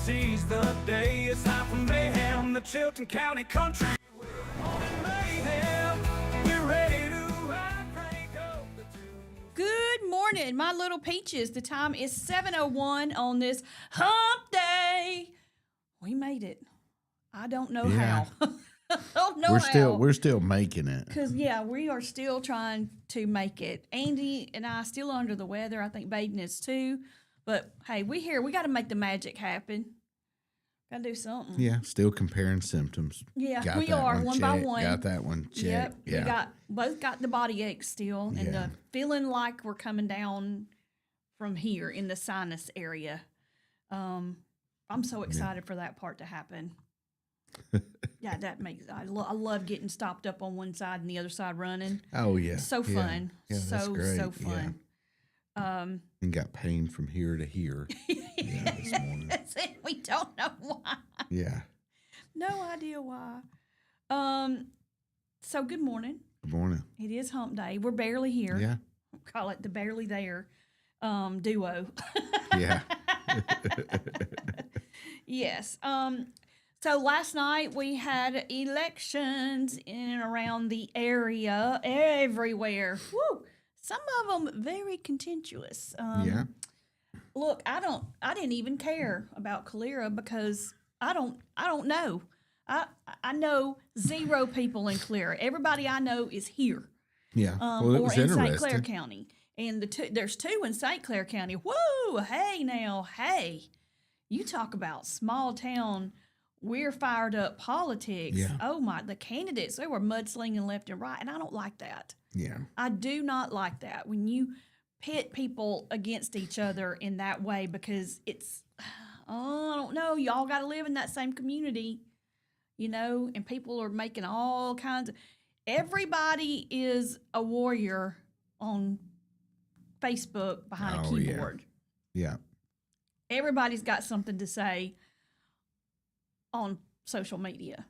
seize the day. It's time for Mayhem, the Chilton County Country. On in Mayhem, we're ready to crank up the tune. Good morning, my little peaches. The time is 7:01 on this hump day. We made it. I don't know how. I don't know how. We're still making it. Because, we are still trying to make it. Andy and I still under the weather. I think Baden is too. But, hey, we here. We got to make the magic happen. Got to do something. Yeah, still comparing symptoms. Yeah, we are one by one. Got that one checked. Yep, yeah. We both got the body ache still, and the feeling like we're coming down from here in the sinus area. I'm so excited for that part to happen. Yeah, that makes I love getting stopped up on one side and the other side running. Oh yeah, so fun. Yeah, that's great. So fun. And got pain from here to here. This morning. We don't know why. Yeah. No idea why. So good morning. Good morning. It is hump day. We're barely here. Yeah. Call it the barely there duo. Yeah. Yes. So last night we had elections in and around the area, everywhere. Woo! Some of them very contentious. Yeah. Look, I didn't even care about Calera because I don't know. I know zero people in Calera. Everybody I know is here. Yeah. Well, it or was in interesting. St. Clair County. And there's two in St. Clair County. Whoa, hey. You talk about small town, we're fired up politics. Yeah. Oh my, the candidates, they were mudslinging left and right, and I don't like that. Yeah. I do not like that when you pit people against each other in that way because it's, I don't know, y'all got to live in that same community, and people are making all kinds of, everybody is a warrior on Facebook behind a keyboard. Yeah. Everybody's got something to say on social media.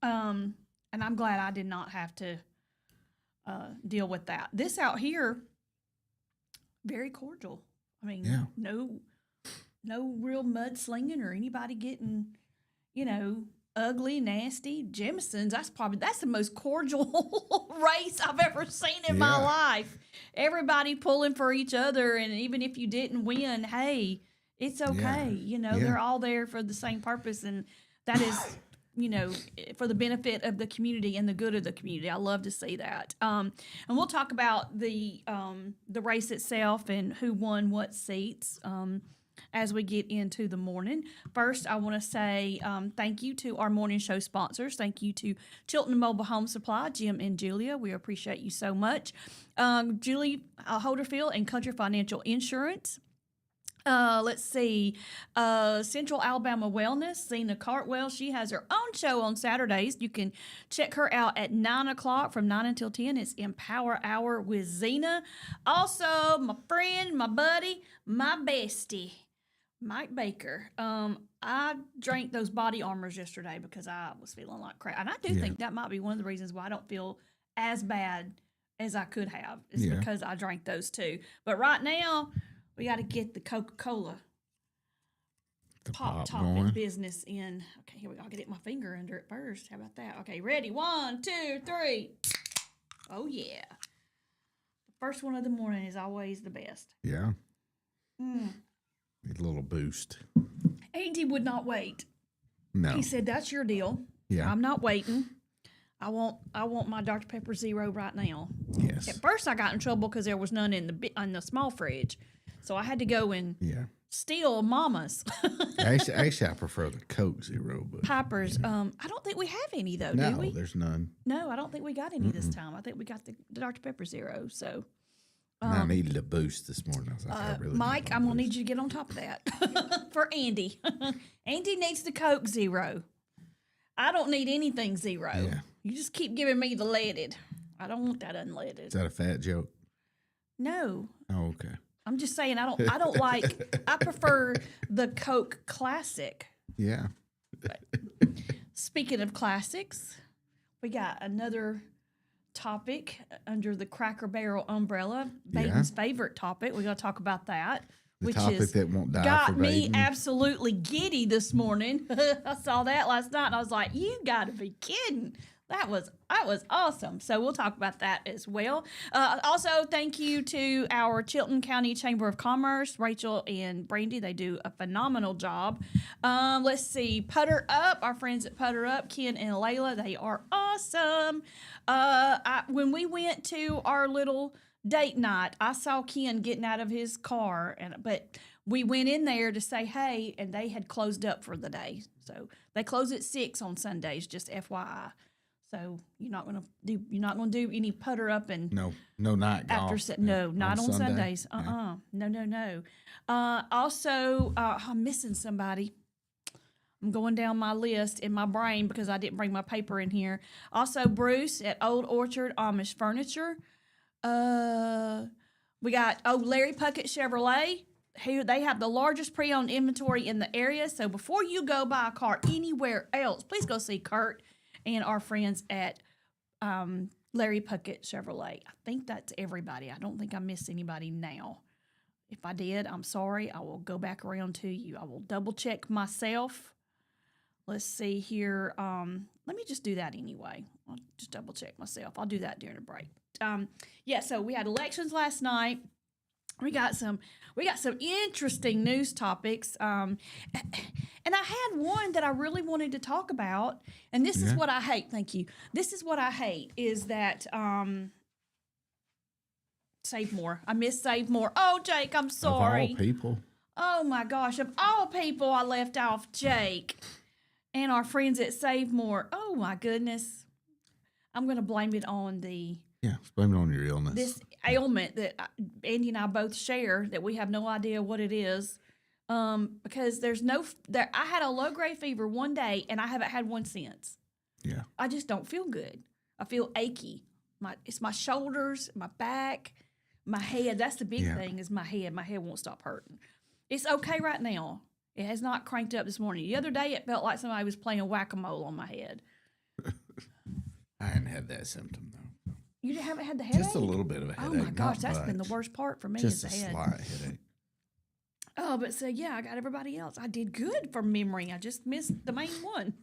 And I'm glad I did not have to deal with that. This out here, very cordial. I mean, no real mudslinging or anybody getting, ugly, nasty. Jamison's, that's the most cordial race I've ever seen in my life. Everybody pulling for each other, and even if you didn't win, hey, it's okay. They're all there for the same purpose, and that is, for the benefit of the community and the good of the community. I love to see that. And we'll talk about the race itself and who won what seats as we get into the morning. First, I want to say thank you to our morning show sponsors. Thank you to Chilton Mobile Home Supply, Jim and Julia. We appreciate you so much. Julie Holderfield and Country Financial Insurance. Let's see, Central Alabama Wellness, Zena Cartwell. She has her own show on Saturdays. You can check her out at 9 o'clock from 9 until 10. It's Empower Hour with Zena. Also, my friend, my buddy, my bestie, Mike Baker. I drank those body armors yesterday because I was feeling like crap. And I do think that might be one of the reasons why I don't feel as bad as I could have. It's because I drank those too. But right now, we got to get the Coca-Cola pop top in business in. Okay, here we go. I'll get my finger under it first. How about that? Okay, ready? 1, 2, 3. Oh, yeah. The first one of the morning is always the best. Yeah. Need a little boost. Andy would not wait. No. He said, that's your deal. Yeah. I'm not waiting. I want my Dr. Pepper Zero right now. Yes. At first, I got in trouble because there was none in the small fridge. So I had to go and steal Mama's. Actually, I prefer the Coke Zero. But Piper's. I don't think we have any, though, no, do we? There's none. No, I don't think we got any this time. I think we got the Dr. Pepper Zero. So I needed a boost this morning. I was like, I really Mike, I'm going to need you to get on top of that for Andy. Andy needs the Coke Zero. I don't need anything zero. Yeah. You just keep giving me the leaded. I don't want that unleaded. Is that a fat joke? No. Oh, okay. I'm just saying I don't like, I prefer the Coke Classic. Yeah. Speaking of classics, we got another topic under the Cracker Barrel umbrella. Baden's favorite topic. We're going to talk about that. The which topic is that won't die got for me bathing. absolutely giddy this morning. I saw that last night and I was like, you got to be kidding. That was awesome. So we'll talk about that as well. Also, thank you to our Chilton County Chamber of Commerce, Rachel and Brandy. They do a phenomenal job. Let's see, Putter Up, our friends at Putter Up, Ken and Layla, they are awesome. When we went to our little date night, I saw Ken getting out of his car, but we went in there to say hey, and they had closed up for the day. So they close at 6 on Sundays, just FYI. So you're not gonna do any Putter Up and No night golf. Not on Sunday? Sundays. No. Also, I'm missing somebody. I'm going down my list in my brain because I didn't bring my paper in here. Also, Bruce at Old Orchard Amish Furniture. We got Larry Puckett Chevrolet. They have the largest pre-owned inventory in the area. So before you go buy a car anywhere else, please go see Kurt and our friends at Larry Puckett Chevrolet. I think that's everybody. I don't think I missed anybody now. If I did, I'm sorry. I will go back around to you. I will double check myself. Let's see here. Let me just do that anyway. I'll just double check myself. I'll do that during the break. So we had elections last night. We got some interesting news topics. And I had one that I really wanted to talk about. And this is what I hate. Thank you. This is what I hate is that Save More. I miss Save More. Oh, Jake, I'm sorry. Of all people. Oh my gosh, of all people, I left off Jake and our friends at Save More. Oh my goodness. I'm going to blame it on Blame it on your illness. this ailment that Andy and I both share that we have no idea what it is. Because I had a low grade fever one day and I haven't had one since. Yeah. I just don't feel good. I feel achy. It's my shoulders, my back, my head. That's the big thing is my head. My head won't stop hurting. It's okay right now. It has not cranked up this morning. The other day, it felt like somebody was playing whack-a-mole on my head. I hadn't had that symptom, though. You haven't had the headache? Just a little bit of a headache. Oh, my gosh. That's been the much. worst part for me Just is the a head. slight headache. Oh, but so, I got everybody else. I did good for memory. I just missed the main one.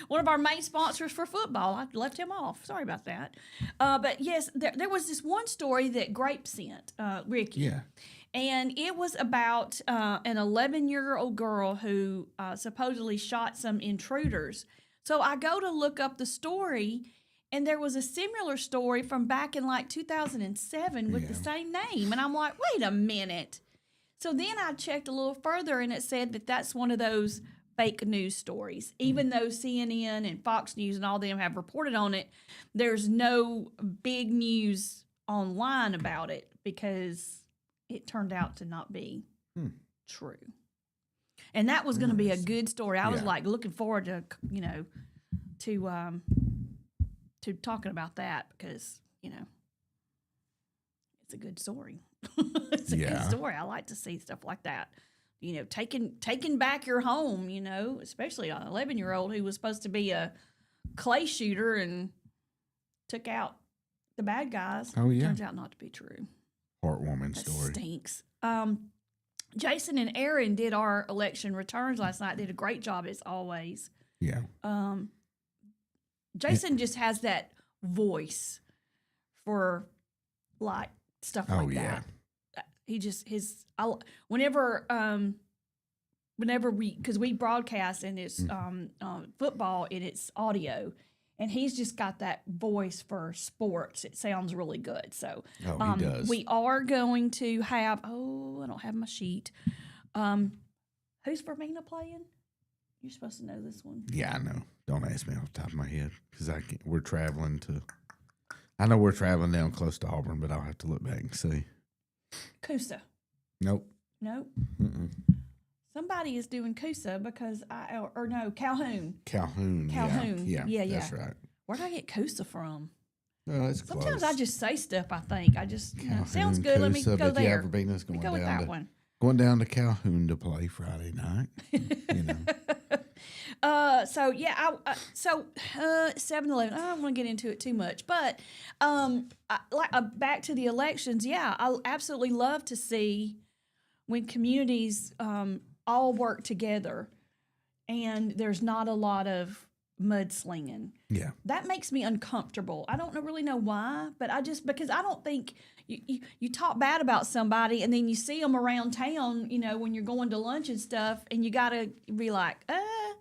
One of our main sponsors for football. I left him off. Sorry about that. But, yes, there was this one story that Grape sent, Ricky. Yeah. And it was about an 11-year-old girl who supposedly shot some intruders. So I go to look up the story, and there was a similar story from back in like 2007 with the same name. And I'm like, wait a minute. So then I checked a little further, and it said that that's one of those fake news stories. Even though CNN and Fox News and all them have reported on it, there's no big news online about it because it turned out to not be true. And that was going to be a good story. I was like looking forward to, to talking about that because, it's a good story. It's a good story. I like to see stuff like that. Taking back your home, especially an 11-year-old who was supposed to be a clay shooter and took out the bad guys. Oh, yeah. Turns out not to be true. Heartwarming That story. stinks. Jason and Aaron did our election returns last night. Did a great job as always. Yeah. Jason just has that voice for like stuff like that. He just whenever we broadcast and it's football and it's audio, and he's just got that voice for sports. It sounds really good. So he does. We are going to have. I don't have my sheet. Who's Vermina playing? You're supposed to know this one. Yeah, I know. Don't ask me off the top of my head because we're traveling to. I know we're traveling down close to Auburn, but I'll have to look back and see. Coosa. Nope. Nope. Somebody is doing Coosa because Calhoun. Calhoun. Yeah. That's right. Where did I get Coosa from? Oh, it's Sometimes close. I just say stuff. I think I just sounds good. Let me Coosa, go but there. Yeah, Verbena's Let me going go with down that to one. going down to Calhoun to play Friday night. So yeah, 7-Eleven. I don't want to get into it too much, but back to the elections. Yeah, I absolutely love to see when communities all work together, and there's not a lot of mudslinging. Yeah. That makes me uncomfortable. I don't really know why, but because I don't think you talk bad about somebody and then you see them around town, when you're going to lunch and stuff, and you got to be like, I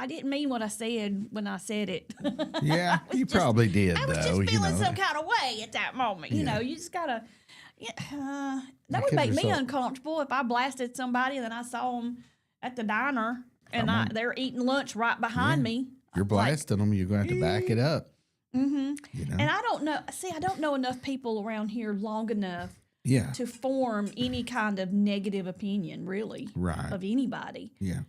didn't mean what I said when I said it. Yeah, you probably did, I was though. just feeling some kind of way at that moment. Yeah. You just got to, that would make me uncomfortable if I blasted somebody and then I saw them at the diner and they're eating lunch right behind me. You're blasting them. You're going to have to back it up. Mm-hmm. And I don't know. See, I don't know enough people around here long enough to form any kind of negative opinion, really, of anybody. Yeah.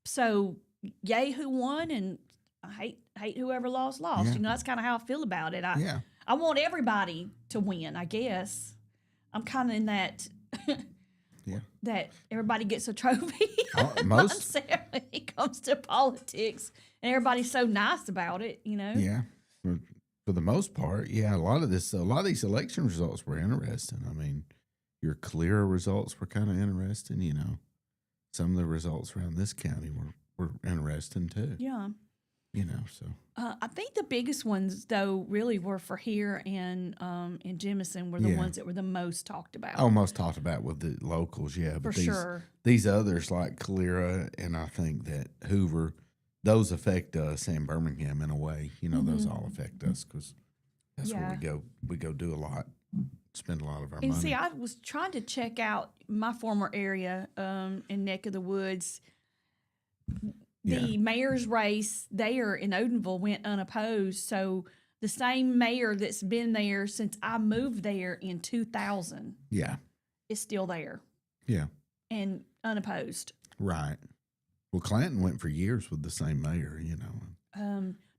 So, yay who won, and I hate whoever lost. Yeah. That's kind of how I feel about it. I want everybody to win, I guess. I'm kind of in that that everybody gets a trophy mindset when it comes to politics, and everybody's so nice about it, Yeah. For the most part, a lot of these election results were interesting. I mean, your clearer results were kind of interesting, Some of the results around this county were interesting too. Yeah. So. I think the biggest ones, though, really were for here and in Jemison were the ones that were the most talked about. Oh, most talked about with the locals, yeah. But sure. These others like Calera and I think that Hoover, those affect us, and Birmingham in a way. Those all affect us because that's where we go do a lot, spend a lot of our money. And see, I was trying to check out my former area in neck of the woods. The mayor's race there in Odenville went unopposed. So the same mayor that's been there since I moved there in 2000 is still there. Yeah. And unopposed. Right. Well, Clanton went for years with the same mayor,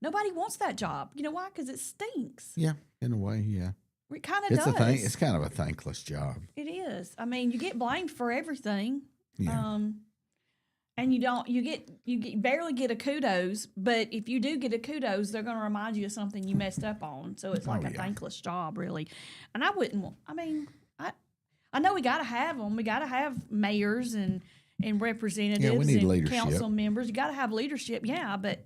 Nobody wants that job. You know why? Because it stinks. Yeah, in a way, yeah. It kind of does. It's kind of a thankless job. It is. I mean, you get blamed for everything. Yeah. And you barely get a kudos, but if you do get a kudos, they're going to remind you of something you messed up on. So it's like a thankless job, really. And I know we got to have them. We got to have mayors and representatives we need and leadership. Council members. You got to have leadership, but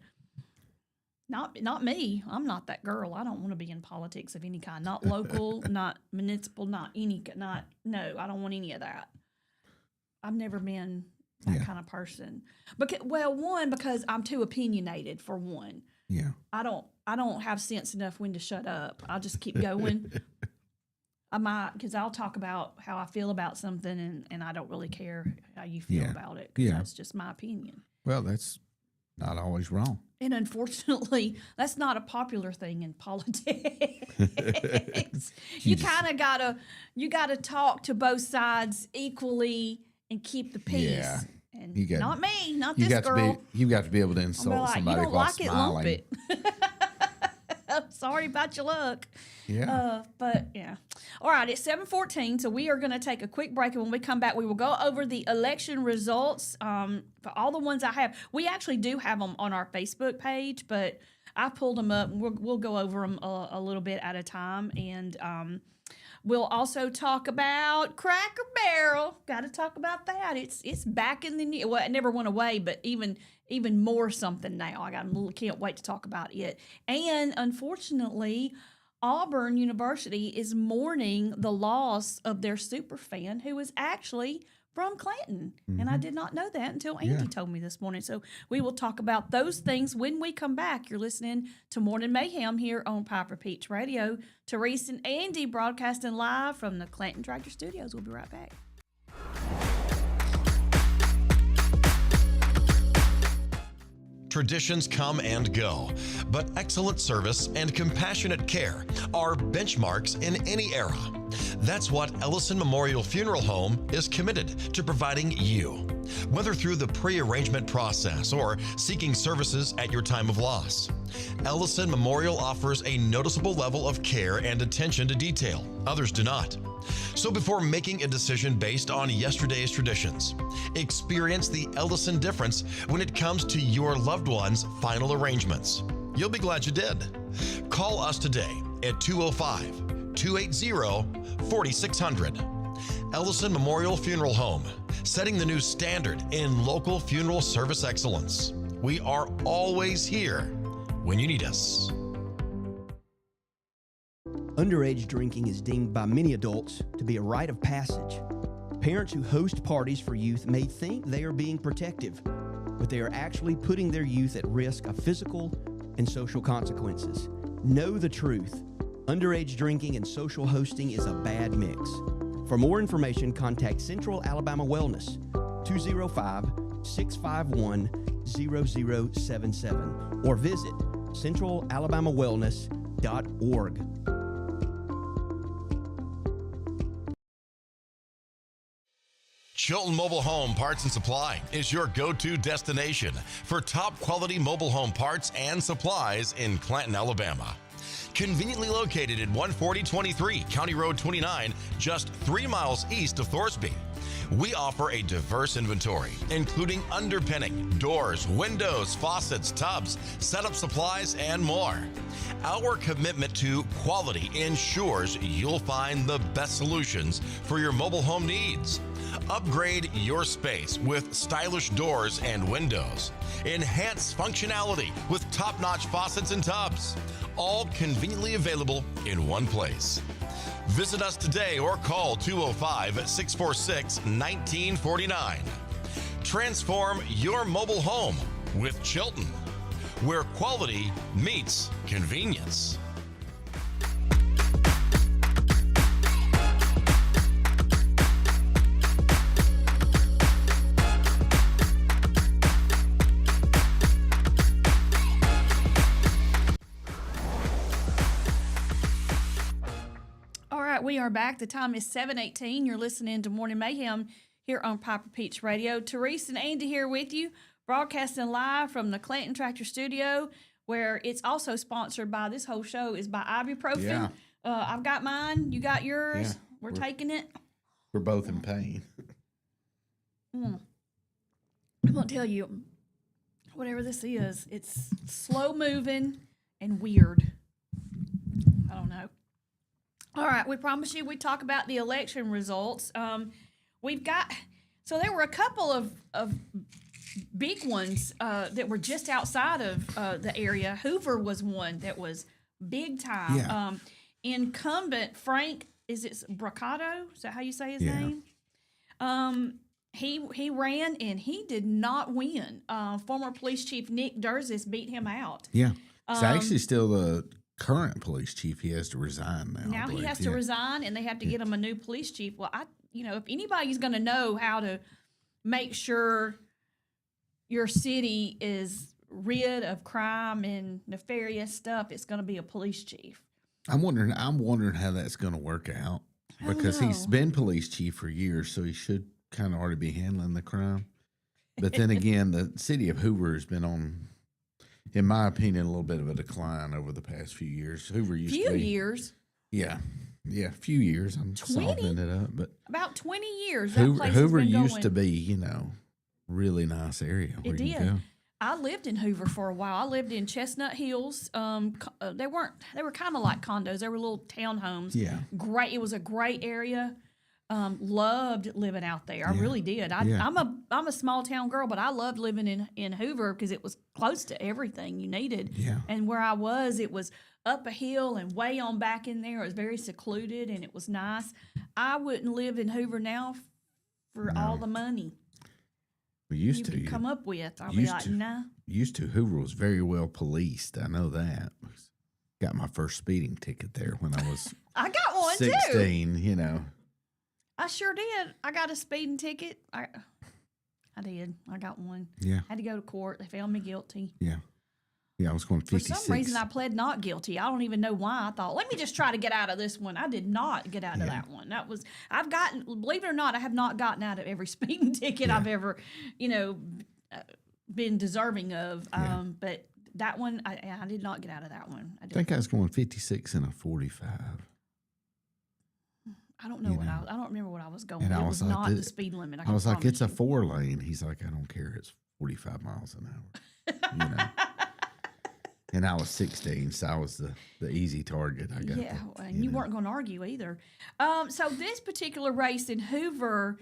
not me. I'm not that girl. I don't want to be in politics of any kind. Not local, not municipal, no, I don't want any of that. I've never been that kind of person. Because I'm too opinionated, for one. Yeah. I don't have sense enough when to shut up. I'll just keep going. I might, because I'll talk about how I feel about something, and I don't really care how you feel about it. Because that's just my opinion. Well, that's not always wrong. And unfortunately, that's not a popular thing in politics. you kind of gotta talk to both sides equally and keep the peace. Yeah. And not me, not this girl. You got to be able to insult somebody you don't while like smiling. It, lump it. I'm sorry about your luck. Yeah. But yeah. All right, it's 7:14, so we are going to take a quick break, and when we come back, we will go over the election results for all the ones I have. We actually do have them on our Facebook page, but I pulled them up. We'll go over them a little bit at a time, and we'll also talk about Cracker Barrel. Got to talk about that. It's back in the news. Well, it never went away, but even more something now. Can't wait to talk about it. And unfortunately, Auburn University is mourning the loss of their super fan, who is actually from Clanton. Mm-hmm. And I did not know that until Andy told me this morning. So we will talk about those things when we come back. You're listening to Morning Mayhem here on Piper Peach Radio. Therese and Andy broadcasting live from the Clanton Tractor Studios. We'll be right back. Traditions come and go, but excellent service and compassionate care are benchmarks in any era. That's what Ellison Memorial Funeral Home is committed to providing you. whether through the pre-arrangement process or seeking services at your time of loss. Ellison Memorial offers a noticeable level of care and attention to detail. Others do not. So before making a decision based on yesterday's traditions, experience the Ellison difference when it comes to your loved one's final arrangements. You'll be glad you did. Call us today at 205-280-4600. Ellison Memorial Funeral Home, setting the new standard in local funeral service excellence. We are always here when you need us. Underage drinking is deemed by many adults to be a rite of passage. Parents who host parties for youth may think they are being protective, but they are actually putting their youth at risk of physical and social consequences. Know the truth. Underage drinking and social hosting is a bad mix. For more information, contact Central Alabama Wellness, 205-651-0077, or visit centralalabamawellness.org. Chilton Mobile Home Parts and Supply is your go-to destination for top quality mobile home parts and supplies in Clanton, Alabama. Conveniently located at 14023 County Road 29, just 3 miles east of Thorsby. We offer a diverse inventory, including underpinning, doors, windows, faucets, tubs, setup supplies, and more. Our commitment to quality ensures you'll find the best solutions for your mobile home needs. Upgrade your space with stylish doors and windows. Enhance functionality with top-notch faucets and tubs. All conveniently available in one place. Visit us today or call 205-646-1949. Transform your mobile home with Chilton, where quality meets convenience. We are back. The time is 7:18. You're listening to Morning Mayhem here on Piper Peach Radio. Therese and Andy here with you, broadcasting live from the Clanton Tractor Studio, where it's also sponsored by, this whole show is by ibuprofen. Yeah. I've got mine. You got yours. Yeah, we're taking it. We're both in pain. I'm going to tell you, whatever this is, it's slow moving and weird. I don't know. All right, we promised you we'd talk about the election results. We've got, so there were a couple of big ones that were just outside of the area. Hoover was one that was big time. Yeah. Incumbent Frank, is it Braccato? Is that how you say his name? He ran and he did not win. Former police chief Nick Durzis beat him out. Yeah. It's actually still the current police chief. He has to resign now. Now he has to resign, and they have to get him a new police chief. Well, if anybody's going to know how to make sure your city is rid of crime and nefarious stuff, it's going to be a police chief. I'm wondering how that's going to work out, because he's been police chief for years, so he should kind of already be handling the crime. But then again, the city of Hoover has been on, in my opinion, a little bit of a decline over the past few years. Hoover used to be. Years. Yeah, a few years. I'm 20? softening it up, but About 20 years. Hoover used to be, really nice area where you go. I lived in Hoover for a while. I lived in Chestnut Hills. They were kind of like condos. They were little townhomes. Yeah. Great. It was a great area. Loved living out there. I really did. I'm a small town girl, but I loved living in Hoover because it was close to everything you needed. Yeah. And where I was, it was up a hill and way on back in there. It was very secluded and it was nice. I wouldn't live in Hoover now for all the money We you could come up with. I'll be like, nah. Used to. Hoover was very well policed. I know that. Got my first speeding ticket there when I was I got one 16, too. I sure did. I got a speeding ticket. I did. I got one. Yeah. Had to go to court. They found me guilty. Yeah. Yeah, I was going For 56. some reason, I pled not guilty. I don't even know why. I thought, let me just try to get out of this one. I did not get out of that one. I've gotten, believe it or not, I have not gotten out of every speeding ticket I've ever, been deserving of. But that one, I did not get out of that one. I think I was going 56 and a 45. I don't know I don't remember what I was going. And It I was was like, not the speed limit. I was like, promise it's a you. 4-lane. He's like, I don't care. It's 45 miles an hour. And I was 16, so I was the easy target. I got. Yeah, and you weren't going to argue either. So this particular race in Hoover,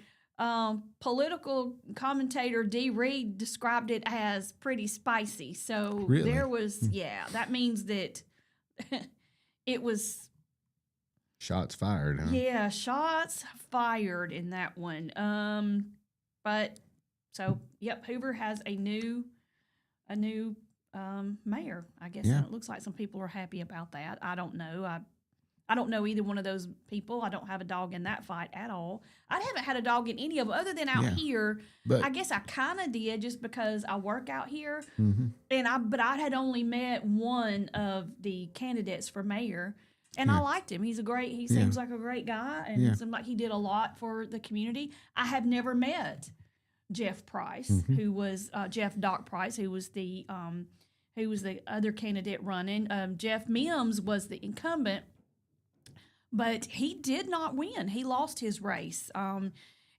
political commentator D. Reed described it as pretty spicy. So Really? there was, that means that it was. Shots fired, huh? Yeah, shots fired in that one. Hoover has a new mayor, I guess. Yeah. And it looks like some people are happy about that. I don't know. I don't know either one of those people. I don't have a dog in that fight at all. I haven't had a dog in any of them other than out here. But I guess I kind of did just because I work out here, mhm. but I had only met one of the candidates for mayor. And I liked him. He seems like a great guy, and it seemed like he did a lot for the community. I have never met Jeff Price, who was Jeff Doc Price, who was the other candidate running. Jeff Mims was the incumbent, but he did not win. He lost his race.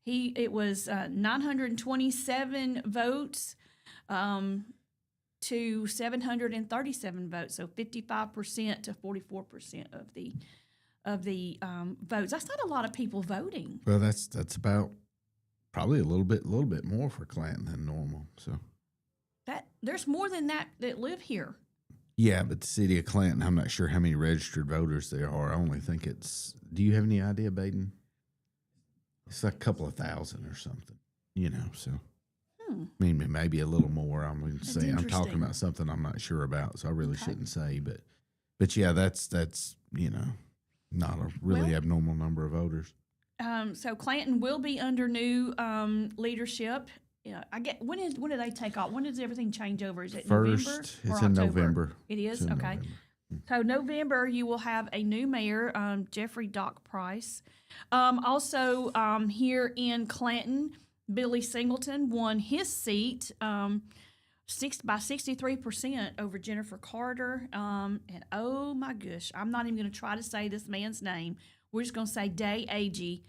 It was 927 votes. To 737 votes, so 55% to 44% of the votes. That's not a lot of people voting. Well, that's about probably a little bit more for Clanton than normal. So That there's more than that live here. yeah, but the city of Clanton, I'm not sure how many registered voters there are. I only think it's. Do you have any idea, Baden? It's like a couple of thousand or something. So. I mean, maybe a little more. I'm going to say I'm talking about something I'm not sure about, so I really shouldn't say. But yeah, that's not a really abnormal number of voters. So Clanton will be under new leadership. Yeah, I get when do they take off? When does everything change over? Is it First, November or it's October? in November. It is It's in okay. November. So November, you will have a new mayor, Jeffrey Doc Price. Also, here in Clanton, Billy Singleton won his seat by 63% over Jennifer Carter. And oh my gosh, I'm not even going to try to say this man's name. We're just going to say Day Agee.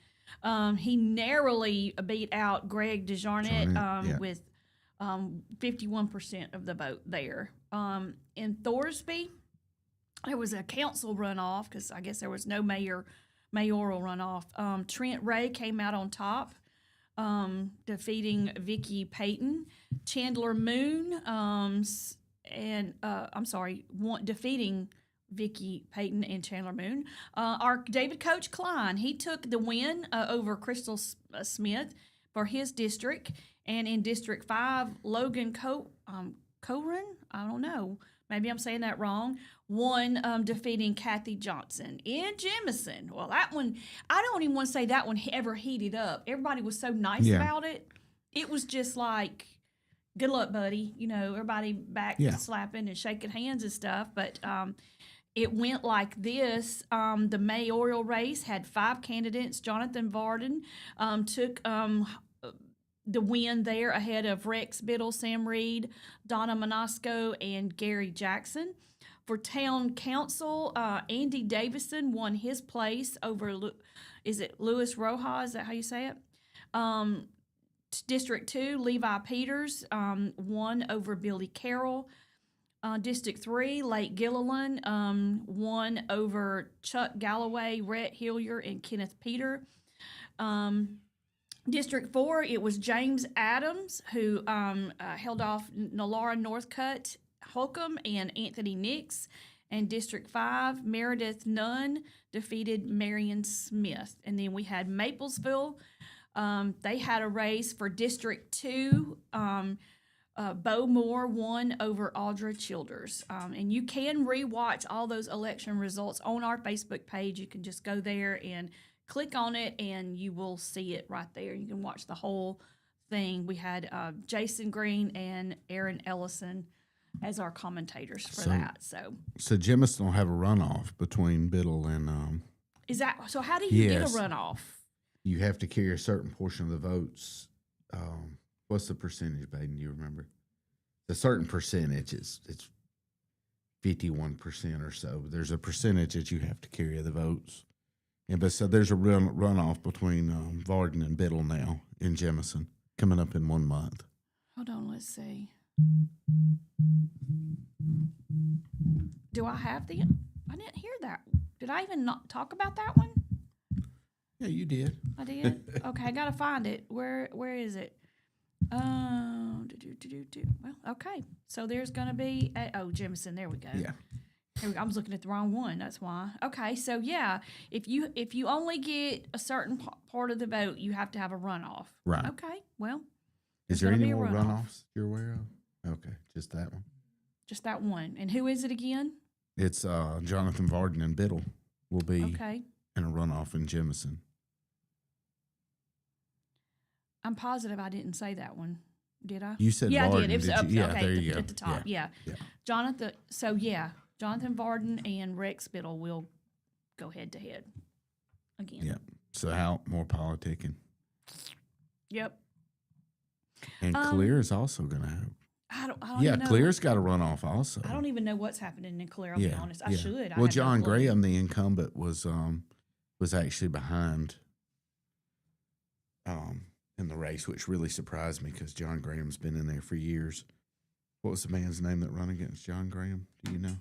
He narrowly beat out Greg DeJarnette with 51% of the vote there. In Thorsby, there was a council runoff because I guess there was no mayoral runoff. Trent Ray came out on top, defeating Vicky Payton. Chandler Moon defeating Vicky Payton and Chandler Moon. Our David Coach Klein, he took the win over Crystal Smith for his district. And in District 5, Logan Coren, I don't know, maybe I'm saying that wrong, won, defeating Kathy Johnson. In Jemison, well, that one, I don't even want to say that one ever heated up. Everybody was so nice about it. It was just like, good luck, buddy. Everybody back slapping and shaking hands and stuff. But it went like this. The mayoral race had 5 candidates. Jonathan Varden took the win there ahead of Rex Biddle, Sam Reed, Donna Monasco, and Gary Jackson. For town council, Andy Davison won his place over, is it Louis Rojas? Is that how you say it? District 2, Levi Peters won over Billy Carroll. District 3, Lake Gilliland won over Chuck Galloway, Rhett Hillier, and Kenneth Peter. District 4, it was James Adams who held off Nalara Northcutt Holcomb and Anthony Nix. And District 5, Meredith Nunn defeated Marion Smith. And then we had Maplesville. They had a race for District 2. Bo Moore won over Audra Childers. And you can rewatch all those election results on our Facebook page. You can just go there and click on it, and you will see it right there. You can watch the whole thing. We had Jason Green and Aaron Ellison as our commentators for So- that. So So Jemison will have a runoff between Biddle and is that so? How do you get a Yes. runoff? you have to carry a certain portion of the votes. What's the percentage, Baden? Do you remember? A certain percentage. It's 51% or so. There's a percentage that you have to carry of the votes. But so there's a runoff between Varden and Biddle now in Jemison coming up in 1 month. Hold on, let's see. Do I have the? I didn't hear that. Did I even not talk about that one? Yeah, you did. I did. Okay, I gotta find it. Where is it? Well, okay. So there's gonna be Jemison. There we go. Yeah. Here we go. I was looking at the wrong one. That's why. Okay, so yeah, if you only get a certain part of the vote, you have to have a runoff. Right. Okay. Well, Is there's there gonna any be a more runoff. runoffs you're aware of? Okay, just that one. Just that one. And who is it again? It's Jonathan Varden and Biddle will be Okay. in a runoff in Jemison. I'm positive I didn't say that one. Did I? You said yeah, Varden, I did. It was did up, you? Yeah, okay, there you go. at the top. Yeah. Yeah. Jonathan. So yeah, Jonathan Varden and Rex Biddle will go head to head again. Yeah. So how more politicking. Yep. And Clear is also going to have. I don't Yeah, even know. Clear's got a runoff also. I don't even know what's happening in Clear. I'll be honest. I should. I Well, have no John clue. Graham, the incumbent, was actually behind in the race, which really surprised me because John Graham's been in there for years. What was the man's name that ran against John Graham? Do you know?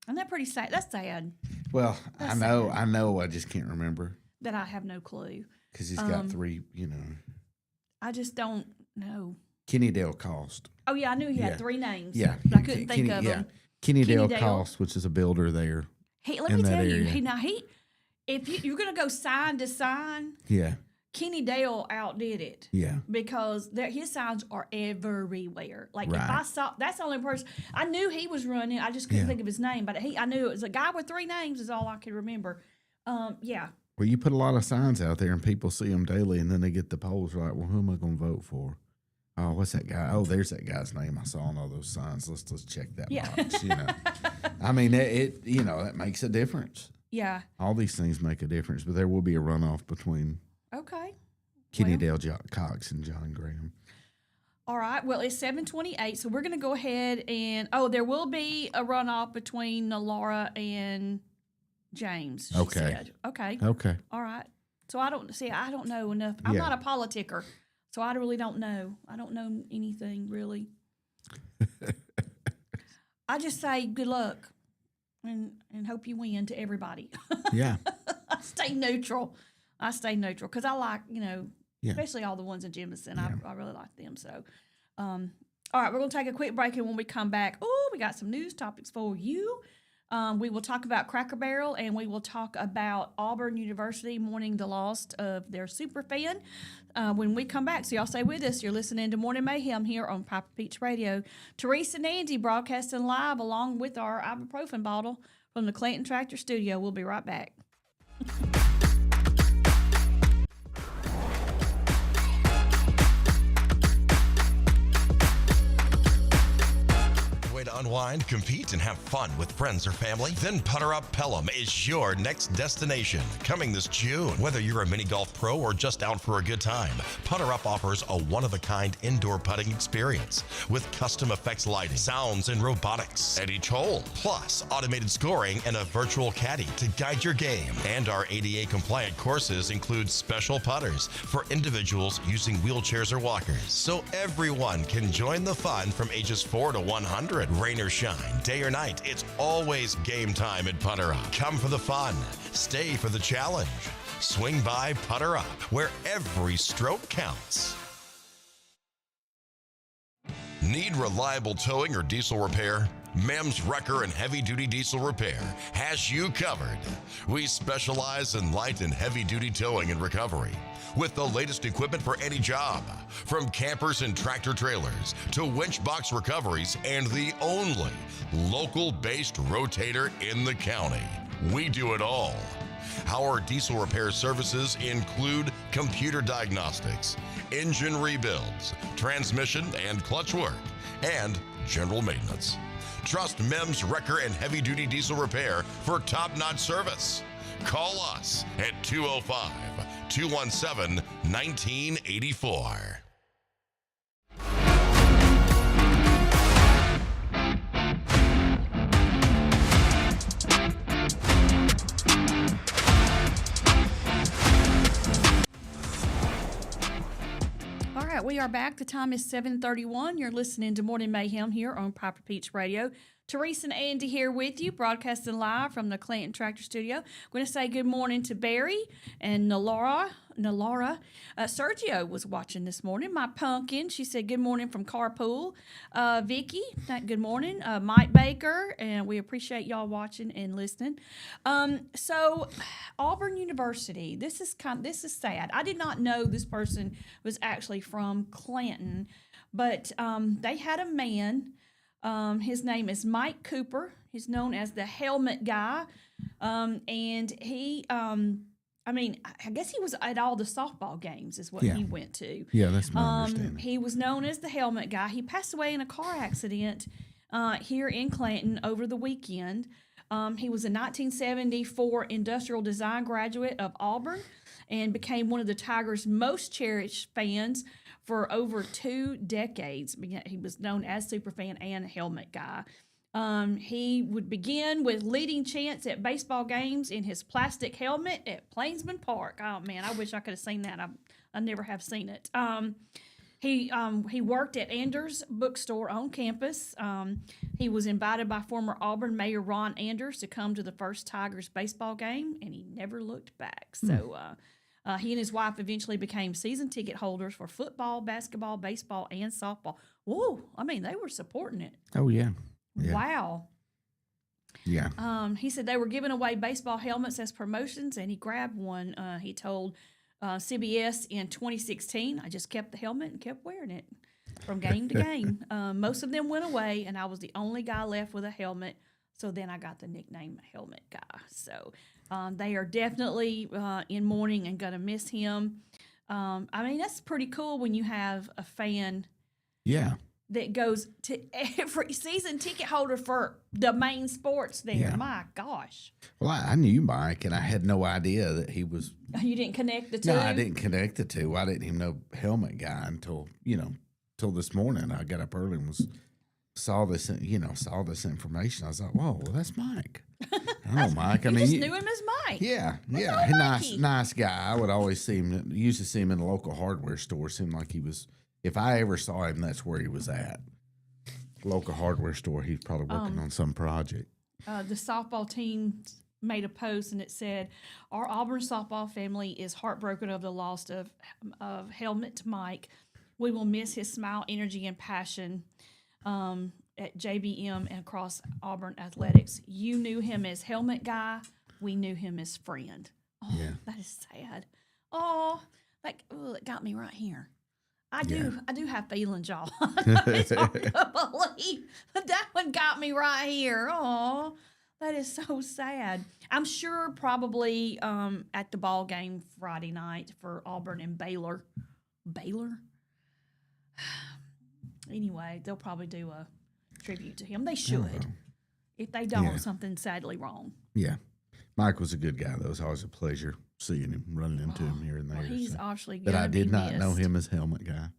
Isn't that pretty sad? That's sad Well, That's I know. I just can't remember that I have no clue. because he's got three. I just don't know. Kenny Dale Cost. Oh yeah, I knew he Yeah. had three names. Yeah, but I couldn't think of them. Kenny Dale Dale. Cost, which is a builder there. Let in me that tell you. area. If you're gonna go sign to sign, Yeah, Kenny Dale outdid it. yeah, Because his signs are everywhere. Like if Right. I saw, that's the only person I knew he was running. I just couldn't Yeah. think of his name, but I knew it was a guy with three names. Is all I could remember. Yeah, Well, you put a lot of signs out there, and people see them daily, and then they get the polls right. Well, who am I going to vote for? Oh, what's that guy? Oh, there's that guy's name. I saw on all those signs. Let's check that Yeah. box. I mean, it that makes a difference. yeah. All these things make a difference, but there will be a runoff between Okay. Kenny Well. Dale Cox and John Graham. All right. Well, it's 7:28, so we're gonna go ahead and there will be a runoff between Laura and James. She Okay. said. Okay. Okay. All right. So I don't know enough. I'm Yeah. not a politicker, so I really don't know. I don't know anything really. I just say good luck and hope you win to everybody. Yeah. I stay neutral because I like, Yeah. especially all the ones in Jemison. I really like them. So, all right, we're going to take a quick break, and when we come back, we got some news topics for you. We will talk about Cracker Barrel, and we will talk about Auburn University mourning the loss of their super fan when we come back. So y'all stay with us. You're listening to Morning Mayhem here on Piper Peach Radio. Teresa and Andy broadcasting live along with our ibuprofen bottle from the Clanton Tractor Studio. We'll be right back. Way to unwind, compete, and have fun with friends or family? Then Putter Up Pelham is your next destination. Coming this June. Whether you're a mini golf pro or just out for a good time, Putter Up offers a one-of-a-kind indoor putting experience with custom effects lighting, sounds, and robotics at each hole, plus automated scoring and a virtual caddy to guide your game. And our ADA-compliant courses include special putters for individuals using wheelchairs or walkers, so everyone can join the fun from ages 4 to 100. Rain or shine, day or night, it's always game time at Putter Up. Come for the fun, stay for the challenge. Swing by Putter Up, where every stroke counts. Need reliable towing or diesel repair? MEMS Wrecker and Heavy Duty Diesel Repair has you covered. We specialize in light and heavy duty towing and recovery with the latest equipment for any job, from campers and tractor trailers to winch box recoveries, and the only local-based rotator in the county. We do it all. Our diesel repair services include computer diagnostics, engine rebuilds, transmission and clutch work, and general maintenance. Trust MEMS Wrecker and Heavy Duty Diesel Repair for top-notch service. Call us at 205-217-1984. All right, we are back. The time is 7:31. You're listening to Morning Mayhem here on Piper Peach Radio. Teresa and Andy here with you, broadcasting live from the Clanton Tractor Studio. I'm going to say good morning to Barry and Nalara. Sergio was watching this morning. My pumpkin, she said good morning from Carpool. Vicky, good morning. Mike Baker, and we appreciate y'all watching and listening. So Auburn University, this is sad. I did not know this person was actually from Clanton, but they had a man. His name is Mike Cooper. He's known as the Helmet Guy. And he, I guess he was at all the softball games is what he went to. Yeah, that's my understanding. He was known as the Helmet Guy. He passed away in a car accident here in Clanton over the weekend. He was a 1974 industrial design graduate of Auburn and became one of the Tigers' most cherished fans for over 2 decades. He was known as Superfan and Helmet Guy. He would begin with leading chants at baseball games in his plastic helmet at Plainsman Park. Oh, man, I wish I could have seen that. I never have seen it. He worked at Anders Bookstore on campus. He was invited by former Auburn Mayor Ron Anders to come to the first Tigers baseball game, and he never looked back. So he and his wife eventually became season ticket holders for football, basketball, baseball, and softball. Whoa, they were supporting it. Oh, yeah. Wow. Yeah. He said they were giving away baseball helmets as promotions, and he grabbed one. He told CBS in 2016, I just kept the helmet and kept wearing it from game to game. Most of them went away, and I was the only guy left with a helmet. So then I got the nickname Helmet Guy. So they are definitely in mourning and going to miss him. That's pretty cool when you have a fan that goes to every season ticket holder for the main sports there. Yeah. My gosh. Well, I knew Mike, and I had no idea that he was. You didn't connect the two? No, I didn't connect the two. I didn't even know Helmet Guy until this morning. I got up early and saw this information. I was like, whoa, well, that's Mike. I know Mike. You just knew him as Mike. Yeah. Mikey. Nice guy. I would always used to see him in the local hardware store. Seemed like he was. If I ever saw him, that's where he was at. Local hardware store. He's probably working on some project. The softball team made a post, and it said, "Our Auburn softball family is heartbroken of the loss of Helmet Mike. We will miss his smile, energy, and passion at JBM and across Auburn athletics. You knew him as Helmet Guy. We knew him as friend." Oh, yeah. That is sad. Oh, it got me right here. I do have feelings, y'all. It's hard to believe, but that one got me right here. Oh, that is so sad. I'm sure probably at the ball game Friday night for Auburn and Baylor. Anyway, they'll probably do a tribute to him. They should. If they don't, something's sadly wrong. Yeah. Mike was a good guy, though. It was always a pleasure seeing him, running into him here and there. Well, he's obviously but I did not know missed. him as Helmet Guy.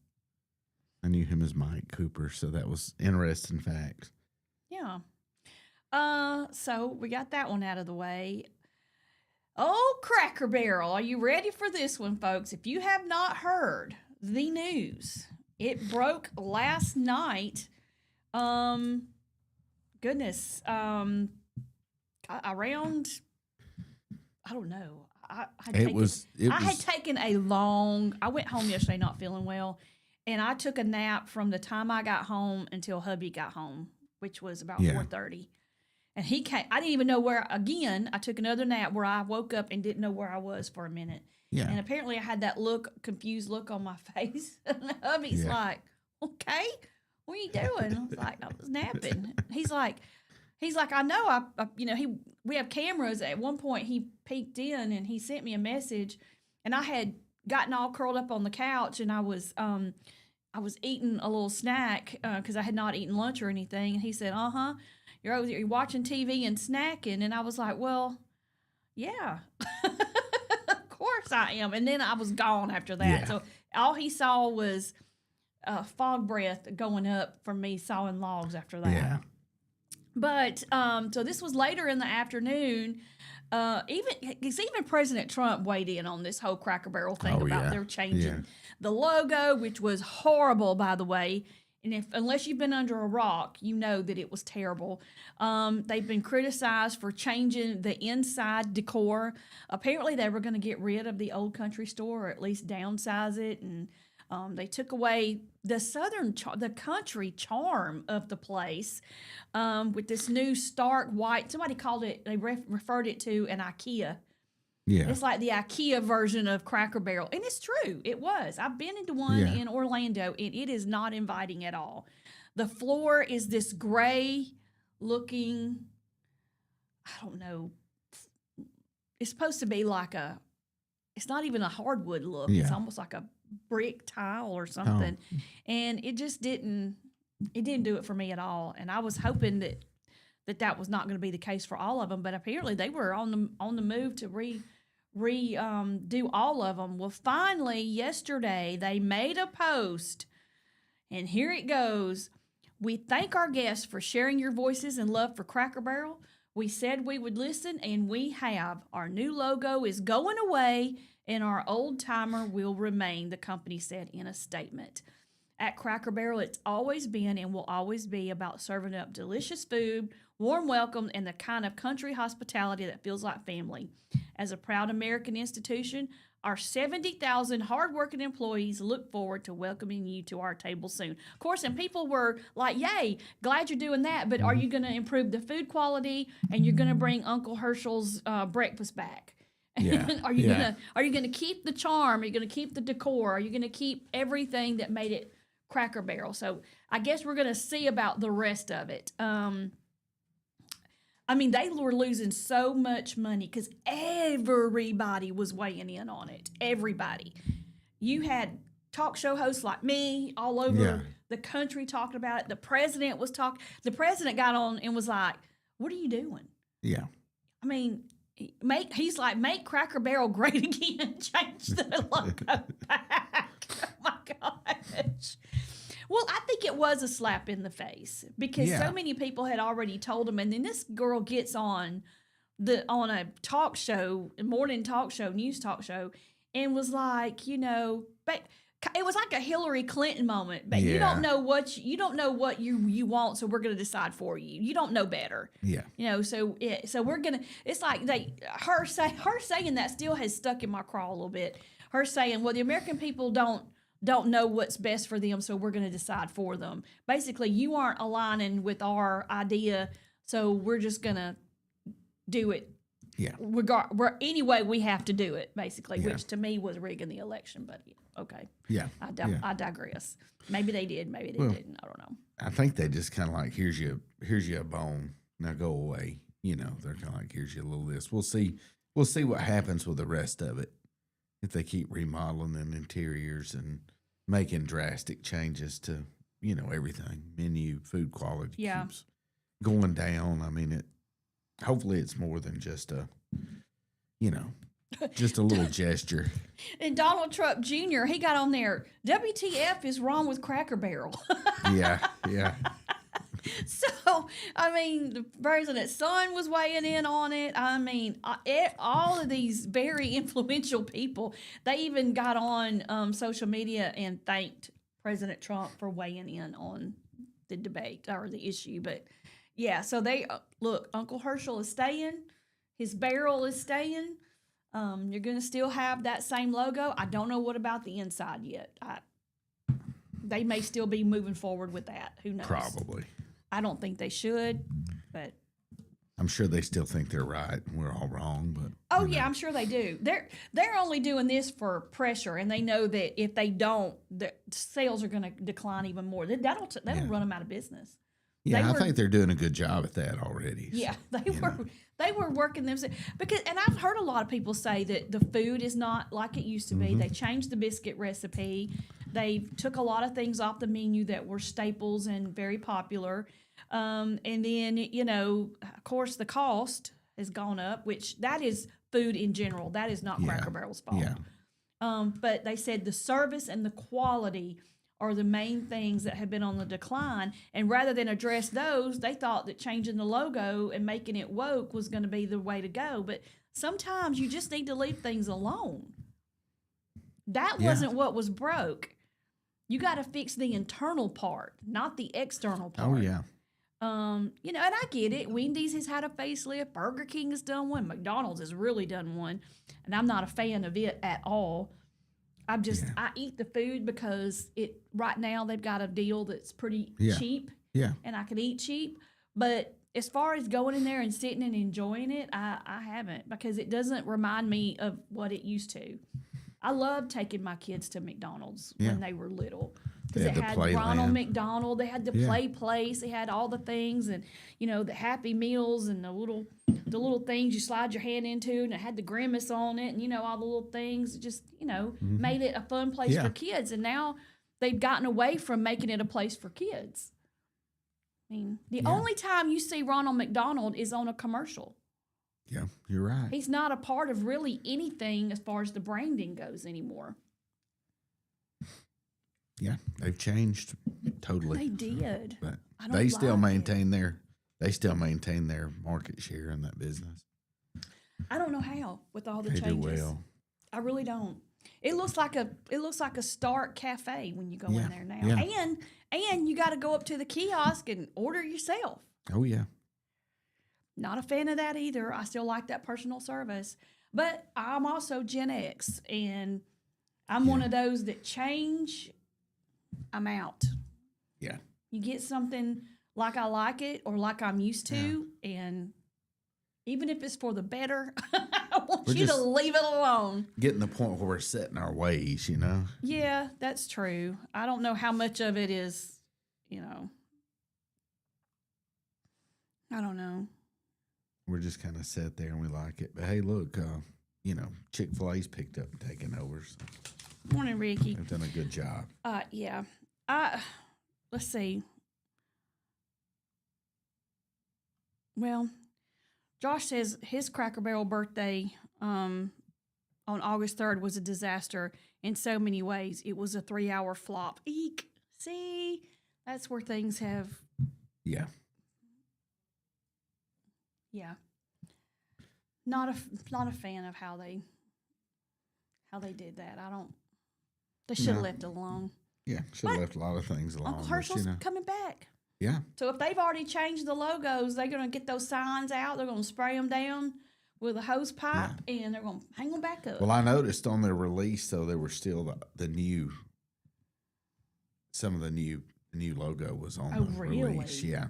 I knew him as Mike Cooper, so that was interesting facts. Yeah. So we got that one out of the way. Oh, Cracker Barrel, are you ready for this one, folks? If you have not heard the news, it broke last night. Around, I don't know. I had taken I went home yesterday not feeling well, and I took a nap from the time I got home until hubby got home, which was about 4:30. And he came. I didn't even know where. Again, I took another nap where I woke up and didn't know where I was for a minute. Yeah. And apparently, I had that confused look on my face. And hubby's like, "Okay, what are you doing?" I was like, "I was napping." He's like, "I know. We have cameras." At one point, he peeked in and he sent me a message, and I had gotten all curled up on the couch, and I was I was eating a little snack because I had not eaten lunch or anything. And he said, you're over there, you're watching TV and snacking. And I was like, well, yeah, of course I am. And then I was gone after that. Yeah. So all he saw was fog breath going up from me sawing logs after that. Yeah. But so this was later in the afternoon. Even President Trump weighed in on this whole Cracker Barrel thing about their changing the logo, which was horrible, by the way. And unless you've been under a rock, you know that it was terrible. They've been criticized for changing the inside decor. Apparently, they were going to get rid of the old country store, or at least downsize it, and they took away the country charm of the place with this new stark white. Somebody called it. They referred it to an IKEA. Yeah. It's like the IKEA version of Cracker Barrel. And it's true. It was. I've been into one in Orlando, and it is not inviting at all. The floor is this gray looking, I don't know. It's supposed to be like it's not even a hardwood look. Yeah. It's almost like a brick tile or something. Oh. And it just didn't do it for me at all. And I was hoping that was not going to be the case for all of them, but apparently they were on the move to do all of them. Well, finally yesterday they made a post, and here it goes. We thank our guests for sharing your voices and love for Cracker Barrel. We said we would listen, and we have. Our new logo is going away, and our old timer will remain, the company said in a statement. At Cracker Barrel, it's always been and will always be about serving up delicious food, warm welcome, and the kind of country hospitality that feels like family. As a proud American institution, our 70,000 hardworking employees look forward to welcoming you to our table soon. Of course, and people were like, yay, glad you're doing that, but are you going to improve the food quality, and you're going to bring Uncle Herschel's breakfast back? Yeah. Are you gonna keep the charm? Are you gonna keep the decor? Are you gonna keep everything that made it Cracker Barrel? So I guess we're gonna see about the rest of it. I mean, they were losing so much money because everybody was weighing in on it. Everybody. You had talk show hosts like me all over the country talking about it. The president was talking. The president got on and was like, "What are you doing?" Yeah. I mean, he's like, make Cracker Barrel great again. Change the logo back. Oh my gosh. Well, I think it was a slap in the face because so many people had already told him, and then this girl gets on a talk show, morning talk show, news talk show, and was like, it was like a Hillary Clinton moment, but you don't know what you want, so we're going to decide for you. You don't know better. Yeah. So we're gonna. It's like her saying that still has stuck in my craw a little bit. Her saying, well, the American people don't know what's best for them, so we're going to decide for them. Basically, you aren't aligning with our idea, so we're just going to do it. Yeah. Anyway, we have to do it, basically, which to me was rigging the election, but okay. Yeah. I digress. Maybe they did, maybe they didn't. I don't know. I think they just kind of like, here's you a bone. Now go away. They're kind of like, here's you a little this. We'll see what happens with the rest of it. If they keep remodeling the interiors and making drastic changes to, everything, menu, food quality keeps going down. I mean, hopefully it's more than just just a little gesture. And Donald Trump Jr., he got on there, WTF is wrong with Cracker Barrel. Yeah. So, I mean, the president's son was weighing in on it. I mean, all of these very influential people, they even got on social media and thanked President Trump for weighing in on the debate or the issue. But, yeah, so look, Uncle Herschel is staying. His barrel is staying. You're going to still have that same logo. I don't know what about the inside yet. They may still be moving forward with that. Who knows? Probably. I don't think they should, but I'm sure they still think they're right and we're all wrong. But I'm sure they do. They're only doing this for pressure, and they know that if they don't, the sales are going to decline even more. That'll run them out of business. Yeah, I think they're doing a good job at that already. Yeah, they were working themselves and I've heard a lot of people say that the food is not like it used to be. They changed the biscuit recipe. They took a lot of things off the menu that were staples and very popular. And then, of course, the cost has gone up, which that is food in general. That is not Cracker Barrel's fault. Yeah. But they said the service and the quality are the main things that have been on the decline. And rather than address those, they thought that changing the logo and making it woke was going to be the way to go. But sometimes you just need to leave things alone. That wasn't what was broke. You got to fix the internal part, not the external part. Oh, yeah. And I get it. Wendy's has had a facelift. Burger King has done one. McDonald's has really done one. And I'm not a fan of it at all. I eat the food because right now they've got a deal that's pretty cheap. Yeah. And I can eat cheap. But as far as going in there and sitting and enjoying it, I haven't, because it doesn't remind me of what it used to. I loved taking my kids to McDonald's when they were little. Because it had Ronald McDonald, they had the play place, they had all the things, and the Happy Meals and the little things you slide your hand into, and it had the grimace on it, and all the little things. Just made it a fun place for kids. And now they've gotten away from making it a place for kids. I mean, the only time you see Ronald McDonald is on a commercial. Yeah, you're right. He's not a part of really anything as far as the branding goes anymore. Yeah, they've changed totally. They did. But I don't they still like maintain their market share in that business. I don't know how with all the They changes. do well. I really don't. It looks like a Start cafe when you go in there now. Yeah. And you got to go up to the kiosk and order yourself. Oh yeah. Not a fan of that either. I still like that personal service. But I'm also Gen X, and I'm one of those that change, I'm out. Yeah. You get something like I like it or like I'm used to, and even if it's for the better, I want you to leave it alone. Getting the point where we're set in our ways, Yeah, that's true. I don't know how much of it is, I don't know. We're just kind of set there and we like it. But hey, look, Chick-fil-A's picked up and taken over. So Morning, Ricky. they've done a good job. Yeah. Let's see. Well, Josh says his Cracker Barrel birthday on August 3rd was a disaster in so many ways. It was a 3-hour flop. Eek. See, that's where things have. Yeah. Yeah. Not a fan of how they did that. They should have left it alone. Yeah, should have left a lot of things alone. Uncle Herschel's coming back. Yeah. So if they've already changed the logos, they're going to get those signs out. They're going to spray them down with a hose pipe, and they're going to hang them back up. Well, I noticed on their release, though, there were still the new, some of the new logo was on the release. Yeah.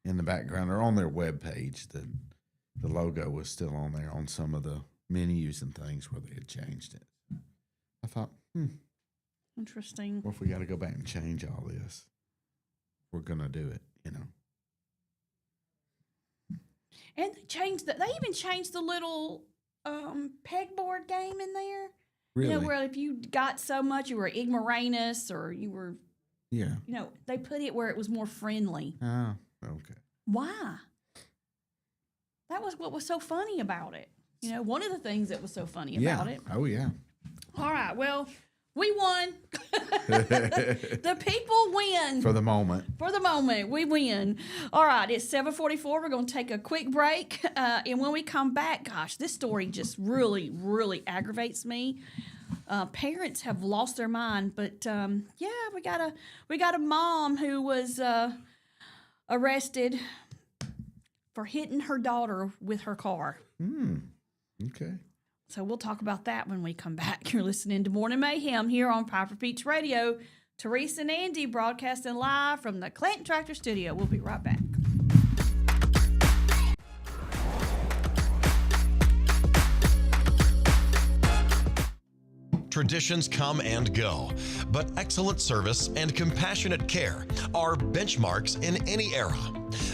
In the background, or on their webpage, the logo was still on there on some of the menus and things where they had changed it. I thought, Interesting. what if we got to go back and change all this? We're going to do it, And they even changed the little pegboard game in there. Really? Where if you got so much, you were ignoramus, or you were, Yeah. they put it where it was more friendly. Oh, okay. Why? That was what was so funny about it. One of the things that was so funny about it. Oh, yeah. All right, well, we won. The people win. For the moment. For the moment, we win. All right, it's 7:44. We're going to take a quick break. And when we come back, gosh, this story just really, really aggravates me. Parents have lost their mind, but we got a mom who was arrested for hitting her daughter with her car. Okay. So we'll talk about that when we come back. You're listening to Morning Mayhem here on Piper Peach Radio. Teresa and Andy broadcasting live from the Clanton Tractor Studio. We'll be right back. Traditions come and go, but excellent service and compassionate care are benchmarks in any era.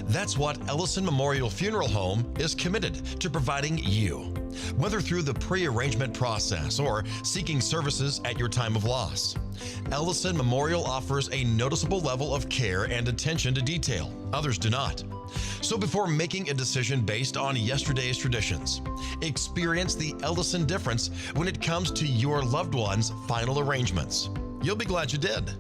That's what Ellison Memorial Funeral Home is committed to providing you. whether through the pre-arrangement process or seeking services at your time of loss. Ellison Memorial offers a noticeable level of care and attention to detail. Others do not. So before making a decision based on yesterday's traditions, experience the Ellison difference when it comes to your loved one's final arrangements. You'll be glad you did.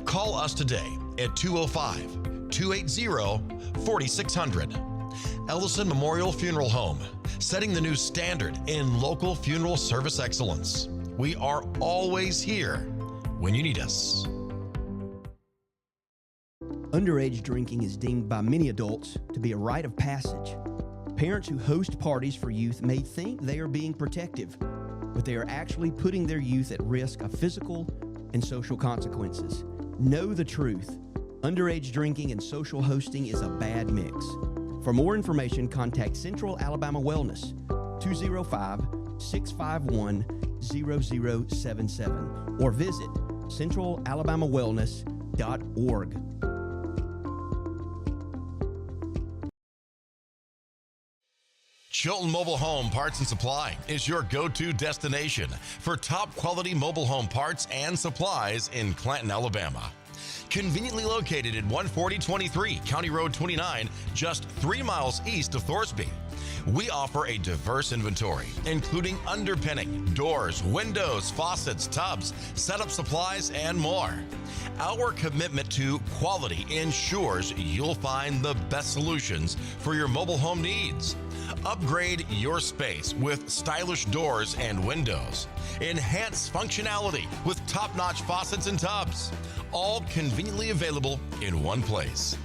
Call us today at 205-280-4600. Ellison Memorial Funeral Home, setting the new standard in local funeral service excellence. We are always here when you need us. Underage drinking is deemed by many adults to be a rite of passage. Parents who host parties for youth may think they are being protective, but they are actually putting their youth at risk of physical and social consequences. Know the truth. Underage drinking and social hosting is a bad mix. For more information, contact Central Alabama Wellness, 205-651-0077, or visit centralalabamawellness.org. Chilton Mobile Home Parts and Supply is your go-to destination for top quality mobile home parts and supplies in Clanton, Alabama. Conveniently located at 14023 County Road 29, just 3 miles east of Thorsby. We offer a diverse inventory, including underpinning, doors, windows, faucets, tubs, setup supplies, and more. Our commitment to quality ensures you'll find the best solutions for your mobile home needs. Upgrade your space with stylish doors and windows. Enhance functionality with top-notch faucets and tubs. All conveniently available in one place.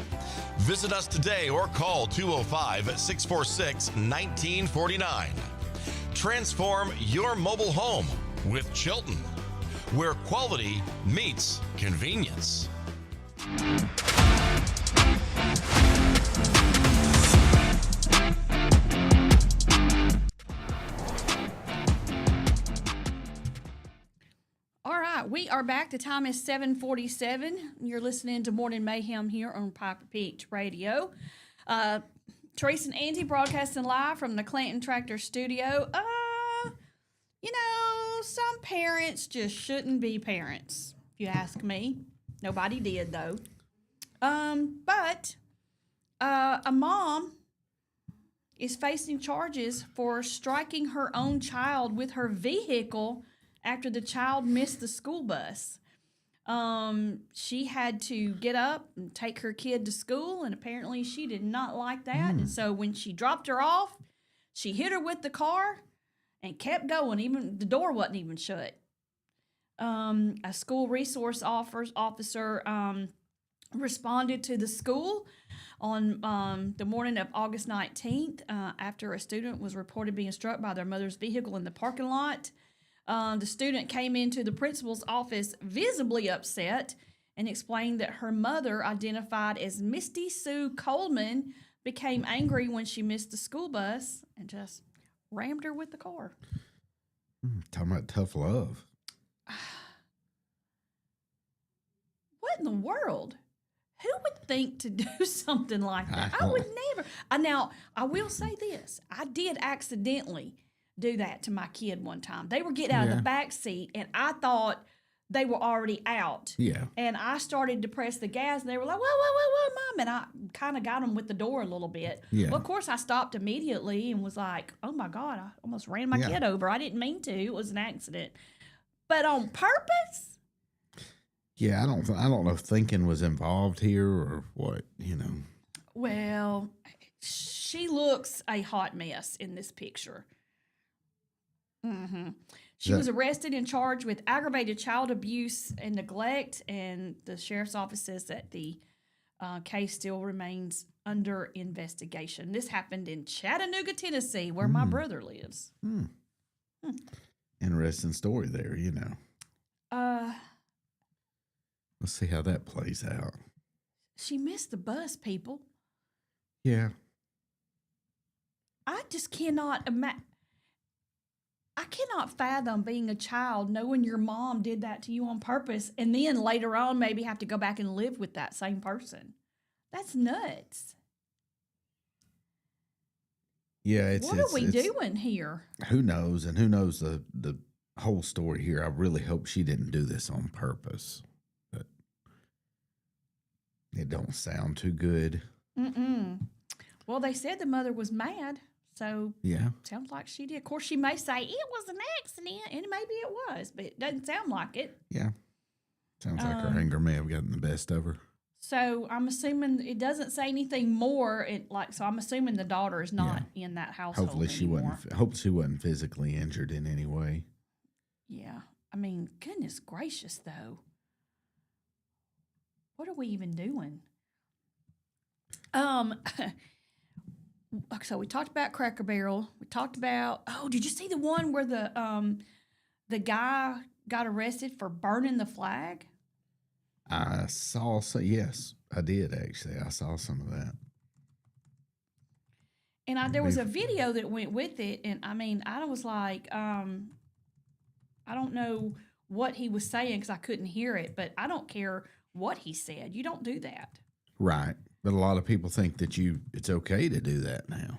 Visit us today or call 205-646-1949. Transform your mobile home with Chilton, where quality meets convenience. We are back. The time is 7:47. You're listening to Morning Mayhem here on Piper Peach Radio. Teresa and Angie broadcasting live from the Clanton Tractor Studio. Some parents just shouldn't be parents, if you ask me. Nobody did, though. But a mom is facing charges for striking her own child with her vehicle after the child missed the school bus. She had to get up and take her kid to school, and apparently she did not like that. And so when she dropped her off, she hit her with the car and kept going. Even the door wasn't even shut. A school resource officer responded to the school on the morning of August 19th after a student was reported being struck by their mother's vehicle in the parking lot. The student came into the principal's office visibly upset and explained that her mother, identified as Misty Sue Coleman, became angry when she missed the school bus and just rammed her with the car. Talking about tough love. What in the world? Who would think to do something like that? I would never. Now, I will say this. I did accidentally do that to my kid one time. They were getting out of the back seat, and I thought they were already out. Yeah. And I started to press the gas, and they were like, whoa, Mom. And I kind of got them with the door a little bit. Yeah. Well, of course, I stopped immediately and was like, oh, my God, I almost ran my kid over. I didn't mean to. It was an accident. But on purpose? Yeah, I don't know if thinking was involved here or what, Well, she looks a hot mess in this picture. Mm-hmm. She was arrested and charged with aggravated child abuse and neglect, and the sheriff's office says that the case still remains under investigation. This happened in Chattanooga, Tennessee, where my brother lives. Interesting story there, Let's see how that plays out. She missed the bus, people. Yeah. I just cannot imagine. I cannot fathom being a child knowing your mom did that to you on purpose and then later on maybe have to go back and live with that same person. That's nuts. Yeah, it's What are we doing here? Who knows, and who knows the whole story here. I really hope she didn't do this on purpose, but it don't sound too good. Well, they said the mother was mad, so Yeah, sounds like she did. Of course, she may say it was an accident, and maybe it was, but it doesn't sound like it. yeah. Sounds like her anger may have gotten the best of her. So I'm assuming it doesn't say anything more. So I'm assuming the daughter is not in that household Hopefully she anymore. hope she wasn't physically injured in any way. Yeah, I mean, goodness gracious, though. What are we even doing? So we talked about Cracker Barrel. We talked about, did you see the one where the guy got arrested for burning the flag? I saw some. Yes, I did actually. I saw some of that. And there was a video that went with it, and I mean, I was like, I don't know what he was saying because I couldn't hear it, but I don't care what he said. You don't do that. Right. But a lot of people think that it's okay to do that now.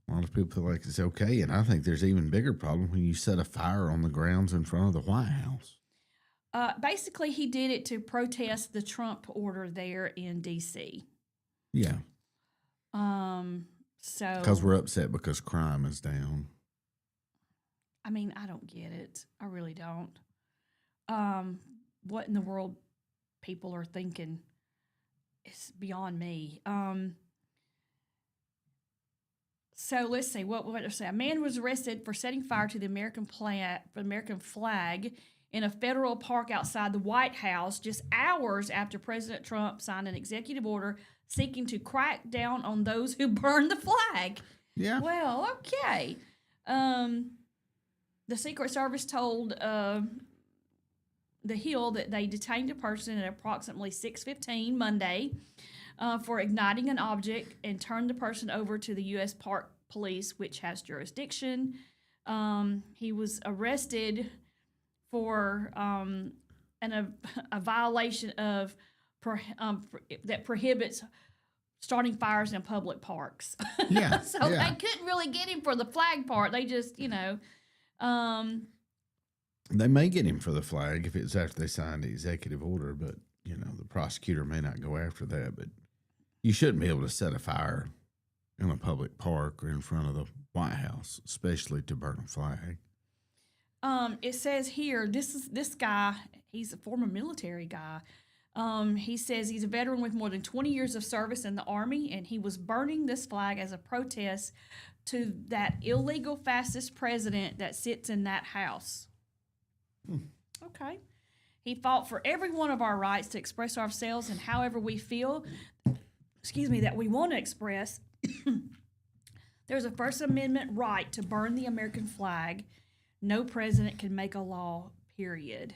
A lot of people feel like it's okay, and I think there's even bigger problem when you set a fire on the grounds in front of the White House. Basically, he did it to protest the Trump order there in D.C. Yeah. So Because we're upset because crime is down. I mean, I don't get it. I really don't. What in the world people are thinking is beyond me. So let's see. What did I say? A man was arrested for setting fire to the American flag in a federal park outside the White House just hours after President Trump signed an executive order seeking to crack down on those who burn the flag. Yeah. Well, okay. The Secret Service told The Hill that they detained a person at approximately 6:15 Monday for igniting an object and turned the person over to the U.S. Park Police, which has jurisdiction. He was arrested for a violation of that prohibits starting fires in public parks. Yeah. So they couldn't really get him for the flag part. They just, They may get him for the flag if it's after they signed the executive order, but, the prosecutor may not go after that. But you shouldn't be able to set a fire in a public park or in front of the White House, especially to burn a flag. It says here, this guy, he's a former military guy. He says he's a veteran with more than 20 years of service in the Army, and he was burning this flag as a protest to that illegal fascist president that sits in that house. Okay. He fought for every one of our rights to express ourselves and however we feel, that we want to express. There's a First Amendment right to burn the American flag. No president can make a law, period.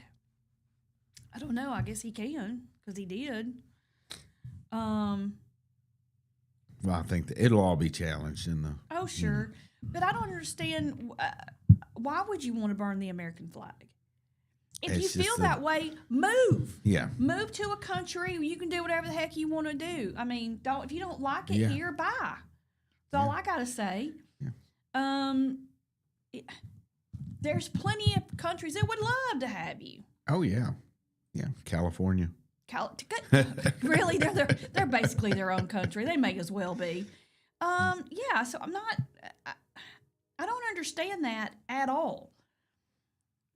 I don't know. I guess he can because he did. Well, I think that it'll all be challenged in the. Oh, sure. But I don't understand. Why would you want to burn the American flag? If It's you just feel that way, move. Yeah. Move to a country. You can do whatever the heck you want to do. I mean, if you don't like it here, bye. That's all I got to say. Yeah. There's plenty of countries that would love to have you. Oh, yeah. Yeah. California. Really, they're basically their own country. They may as well be. Yeah. So I'm not. I don't understand that at all.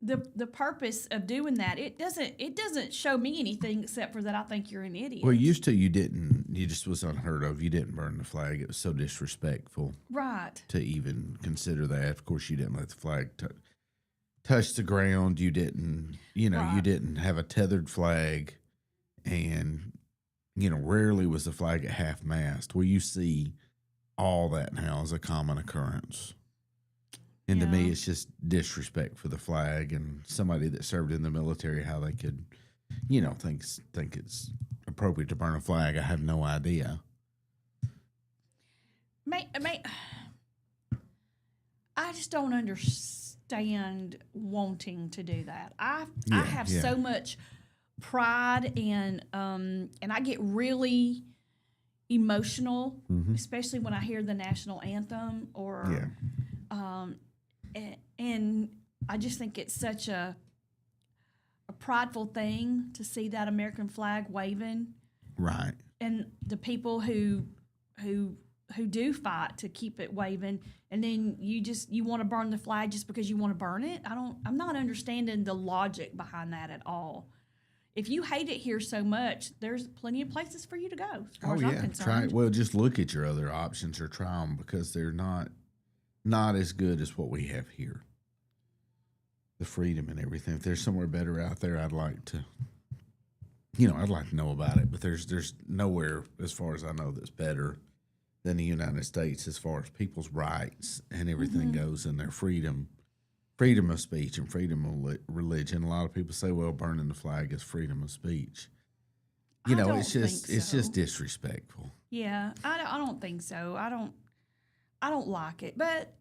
The purpose of doing that, it doesn't show me anything except for that I think you're an idiot. Well, used to you just was unheard of. You didn't burn the flag. It was so disrespectful, right? To even consider that. Of course, you didn't let the flag touch the ground. You didn't, Right. You didn't have a tethered flag, and rarely was the flag at half mast. Well, you see all that now as a common occurrence. And to me, it's just disrespect for the flag and somebody that served in the military, how they could, think it's appropriate to burn a flag. I have no idea. I just don't understand wanting to do that. I have so much pride and I get really emotional, especially when I hear the national anthem or, and I just think it's such a prideful thing to see that American flag waving. Right. And the people who do fight to keep it waving, and then you want to burn the flag just because you want to burn it. I'm not understanding the logic behind that at all. If you hate it here so much, there's plenty of places for you to go, as far as I'm concerned. Well, just look at your other options or try them, because they're not as good as what we have here. The freedom and everything. If there's somewhere better out there, I'd like to know about it. But there's nowhere, as far as I know, that's better than the United States as far as people's rights and everything goes, and their freedom of speech and freedom of religion. A lot of people say, well, burning the flag is freedom of speech. It's just disrespectful. Yeah, I don't think so. I don't like it. But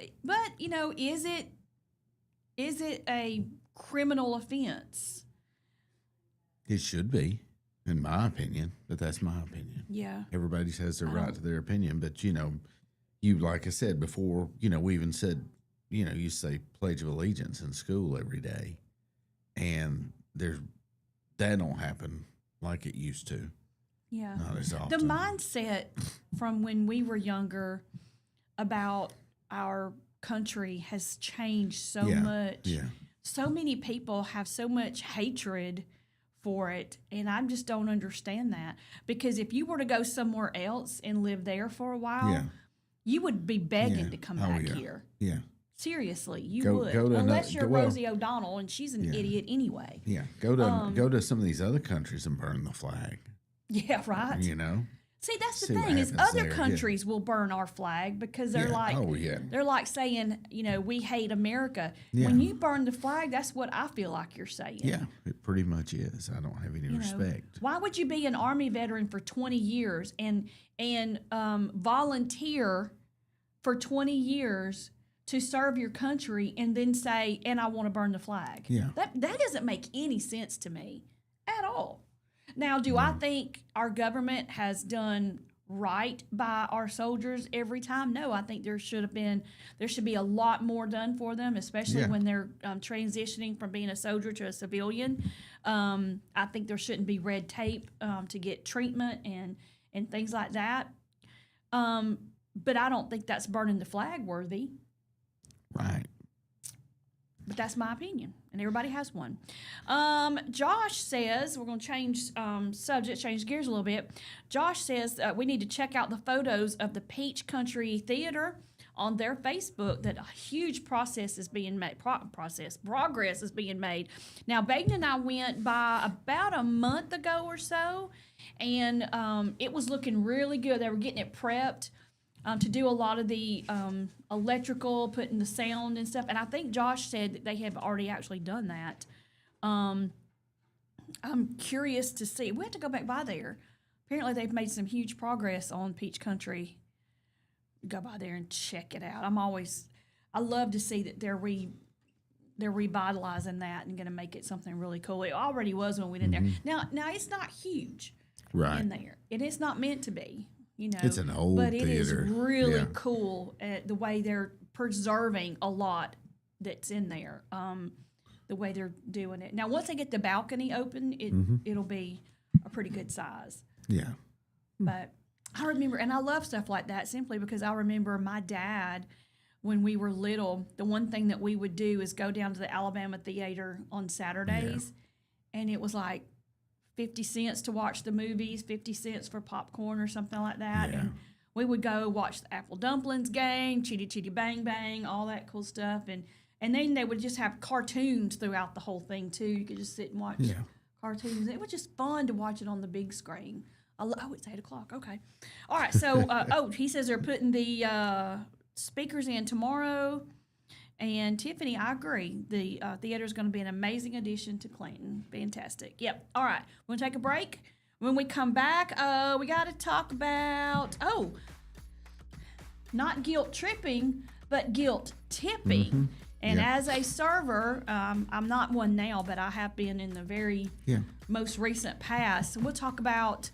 is it a criminal offense? It should be, in my opinion, but that's my opinion. Yeah. Everybody has their right to their opinion, but you, like I said before, we even said, you say Pledge of Allegiance in school every day, and that don't happen like it used to. Yeah. Not as often. The mindset from when we were younger about our country has changed so much. Yeah. So many people have so much hatred for it, and I just don't understand that. Because if you were to go somewhere else and live there for a while, you would be begging to come back here. Yeah. Seriously, you would. Unless you're Rosie O'Donnell, and she's an idiot anyway. Yeah. Go to some of these other countries and burn the flag. Yeah, right. See, that's the thing is other countries will burn our flag because they're they're like saying, we hate America. Yeah. When you burn the flag, that's what I feel like you're saying. Yeah, it pretty much is. I don't have any respect. Why would you be an Army veteran for 20 years and volunteer for 20 years to serve your country and then say, and I want to burn the flag? Yeah. That doesn't make any sense to me at all. Now, do I think our government has done right by our soldiers every time? No, I think there should be a lot more done for them, especially when they're transitioning from being a soldier to a civilian. I think there shouldn't be red tape to get treatment and things like that. But I don't think that's burning the flag worthy. Right. But that's my opinion, and everybody has one. Josh says, we're going to change subject, change gears a little bit. Josh says we need to check out the photos of the Peach Country Theater on their Facebook, that a huge progress is being made. Now, Baden and I went by about a month ago or so, and it was looking really good. They were getting it prepped to do a lot of the electrical, putting the sound and stuff. And I think Josh said that they have already actually done that. I'm curious to see. We have to go back by there. Apparently, they've made some huge progress on Peach Country. Go by there and check it out. I love to see that they're revitalizing that and going to make it something really cool. It already was when we went in there. Now it's not huge in there, and it's not meant to be. It's an old but theater. It is really cool the way they're preserving a lot that's in there. The way they're doing it. Now, once they get the balcony open, it'll be a pretty good size. Yeah. But I remember, and I love stuff like that simply because I remember my dad, when we were little, the one thing that we would do is go down to the Alabama Theater on Saturdays, and it was like 50 cents to watch the movies, 50 cents for popcorn or something like that. Yeah. And we would go watch the Apple Dumplings game, Chitty Chitty Bang Bang, all that cool stuff. And then they would just have cartoons throughout the whole thing, too. You could just sit and watch cartoons. It was just fun to watch it on the big screen. Oh, it's 8 o'clock. Okay. All right. So, he says they're putting the speakers in tomorrow. And Tiffany, I agree. The theater is going to be an amazing addition to Clinton. Fantastic. Yep. All right. We're going to take a break. When we come back, we got to talk about, not guilt tripping, but guilt tipping. Mm-hmm. And as a server, I'm not one now, but I have been in the very most recent past. We'll talk about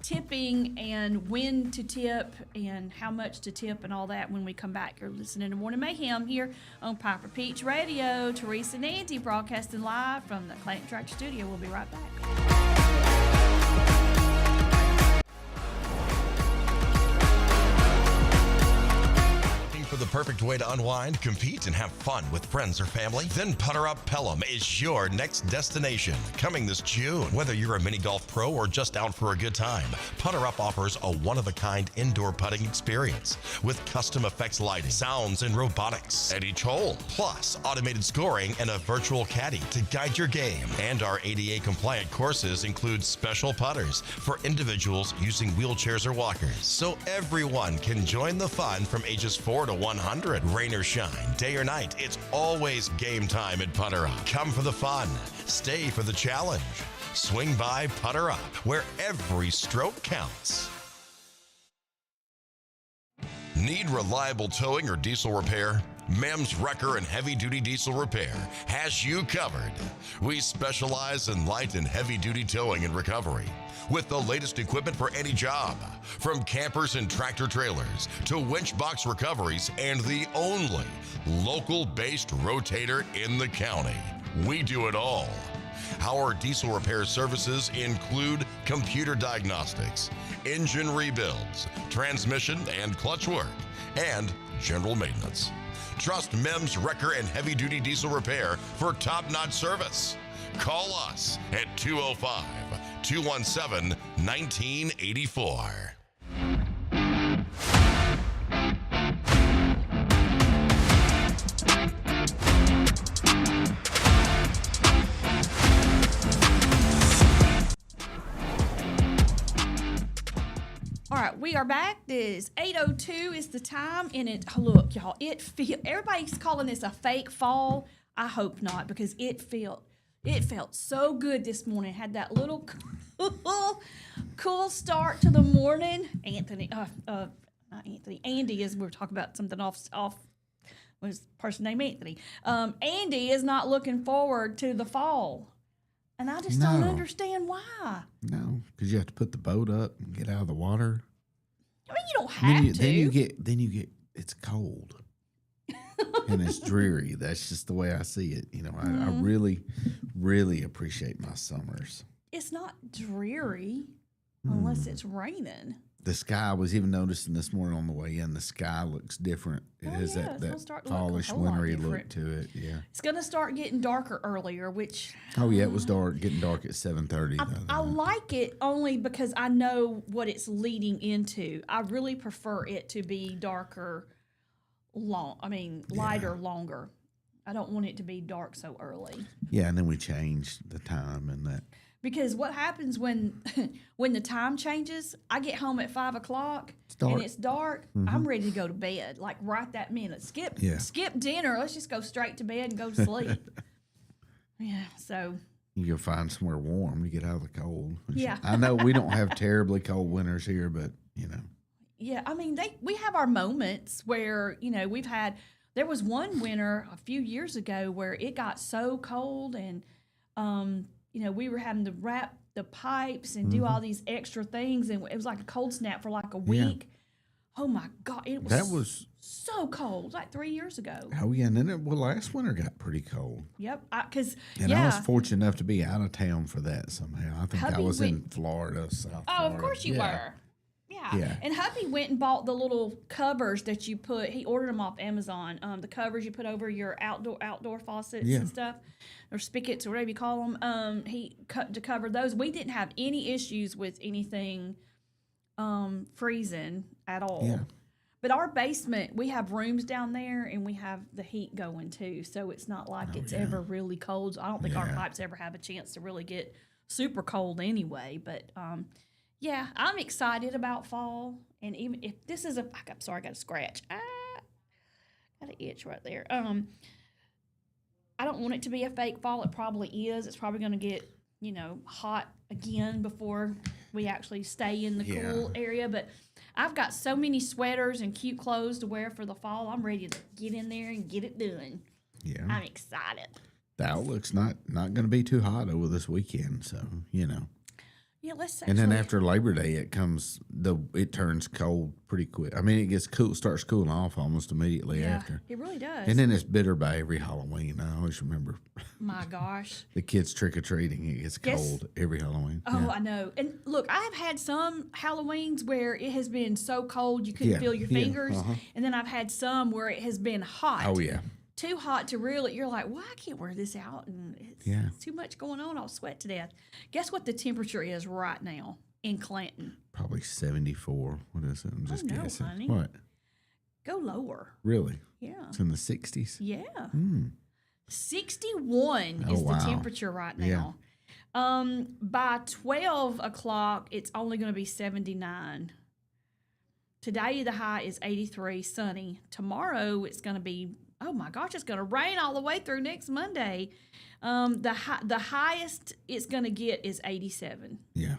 tipping and when to tip and how much to tip and all that when we come back. You're listening to Morning Mayhem here on Piper Peach Radio. Teresa and Andy broadcasting live from the Clanton Track Studio. We'll be right back. For the perfect way to unwind, compete, and have fun with friends or family? Then Putter Up Pelham is your next destination. Coming this June, whether you're a mini golf pro or just out for a good time, Putter Up offers a one-of-a-kind indoor putting experience with custom effects lighting, sounds, and robotics at each hole, plus automated scoring and a virtual caddy to guide your game. And our ADA-compliant courses include special putters for individuals using wheelchairs or walkers, so everyone can join the fun from ages 4 to 100. Rain or shine, day or night, it's always game time at Putter Up. Come for the fun, stay for the challenge. Swing by Putter Up, where every stroke counts. Need reliable towing or diesel repair? MEMS Wrecker and Heavy Duty Diesel Repair has you covered. We specialize in light and heavy duty towing and recovery with the latest equipment for any job, from campers and tractor trailers to winch box recoveries, and the only local-based rotator in the county. We do it all. Our diesel repair services include computer diagnostics, engine rebuilds, transmission and clutch work, and general maintenance. Trust MEMS Wrecker and Heavy Duty Diesel Repair for top-notch service. Call us at 205-217-1984. All right, we are back. This is 8:02 is the time, and look, y'all, everybody's calling this a fake fall. I hope not, because it felt so good this morning. Had that little cool start to the morning. Andy, as we were talking about something off was a person named Anthony. Andy is not looking forward to the fall. And I just don't understand why. No, because you have to put the boat up and get out of the water. I mean, you don't have to. Then you get it's cold and it's dreary. That's just the way I see it. You know, I really, really appreciate my summers. It's not dreary unless it's raining. The sky, I was even noticing this morning on the way in, the sky looks different. It has that fallish, wintry look to it. Yeah. It's going to start getting darker earlier, which... Oh, yeah, it was getting dark at 7:30. I like it only because I know what it's leading into. I really prefer it to be darker, lighter, longer. I don't want it to be dark so early. Yeah, and then we changed the time and that. Because what happens when the time changes, I get home at 5 o'clock and it's dark. Mm-hmm. I'm ready to go to bed, like right that minute. Skip dinner. Let's just go straight to bed and go to sleep. Yeah, so you go find somewhere warm to get out of the cold. Yeah, I know we don't have terribly cold winters here, but you know. Yeah, I mean we have our moments where we've had. There was one winter a few years ago where it got so cold and we were having to wrap the pipes and do all these extra things, and it was like a cold snap for like a week. Yeah. Oh my God, that was so cold, like 3 years ago. Oh yeah, and then last winter got pretty cold. Yep, I was fortunate enough to be out of town for that somehow. I think I was in Florida, South Florida. Of course you were. Yeah. And hubby went and bought the little covers that you put. He ordered them off Amazon. The covers you put over your outdoor faucets and stuff, or spigots or whatever you call them. He cut to cover those. We didn't have any issues with anything freezing at all. Yeah. But our basement, we have rooms down there, and we have the heat going too. So it's not like it's ever really cold. I don't think our pipes ever have a chance to really get super cold anyway. But yeah, I'm excited about fall, and even if this is I'm sorry, I got a scratch. Got an itch right there. I don't want it to be a fake fall. It probably is. It's probably going to get hot again before we actually stay in the cool area. But I've got so many sweaters and cute clothes to wear for the fall. I'm ready to get in there and get it done. Yeah, I'm excited. The outlook's not going to be too hot over this weekend, so Yeah, let's And then actually- after Labor Day, it turns cold pretty quick. I mean, it gets cool, starts cooling off almost immediately yeah, after. it really does. And then it's bitter by every Halloween. I always remember My gosh. the kids trick or treating. It gets Yes. cold every Halloween. Oh, Yeah. I know. And look, I have had some Halloweens where it has been so cold you couldn't Yeah, feel your yeah, fingers. uh-huh. And then I've had some where it has been hot. Oh yeah, Too hot to really, you're like, well, I can't wear this out. And it's Yeah. too much going on. I'll sweat to death. Guess what the temperature is right now in Clanton? probably 74. What is it? I'm just no, guessing. honey. What? Go lower. Really? Yeah. It's in the 60s. Yeah. Hmm. 61 Oh, is the wow. temperature right Yeah. now. By 12 o'clock, it's only going to be 79. Today, the high is 83, sunny. Tomorrow, it's going to be, oh my gosh, it's going to rain all the way through next Monday. The highest it's going to get is 87. Yeah.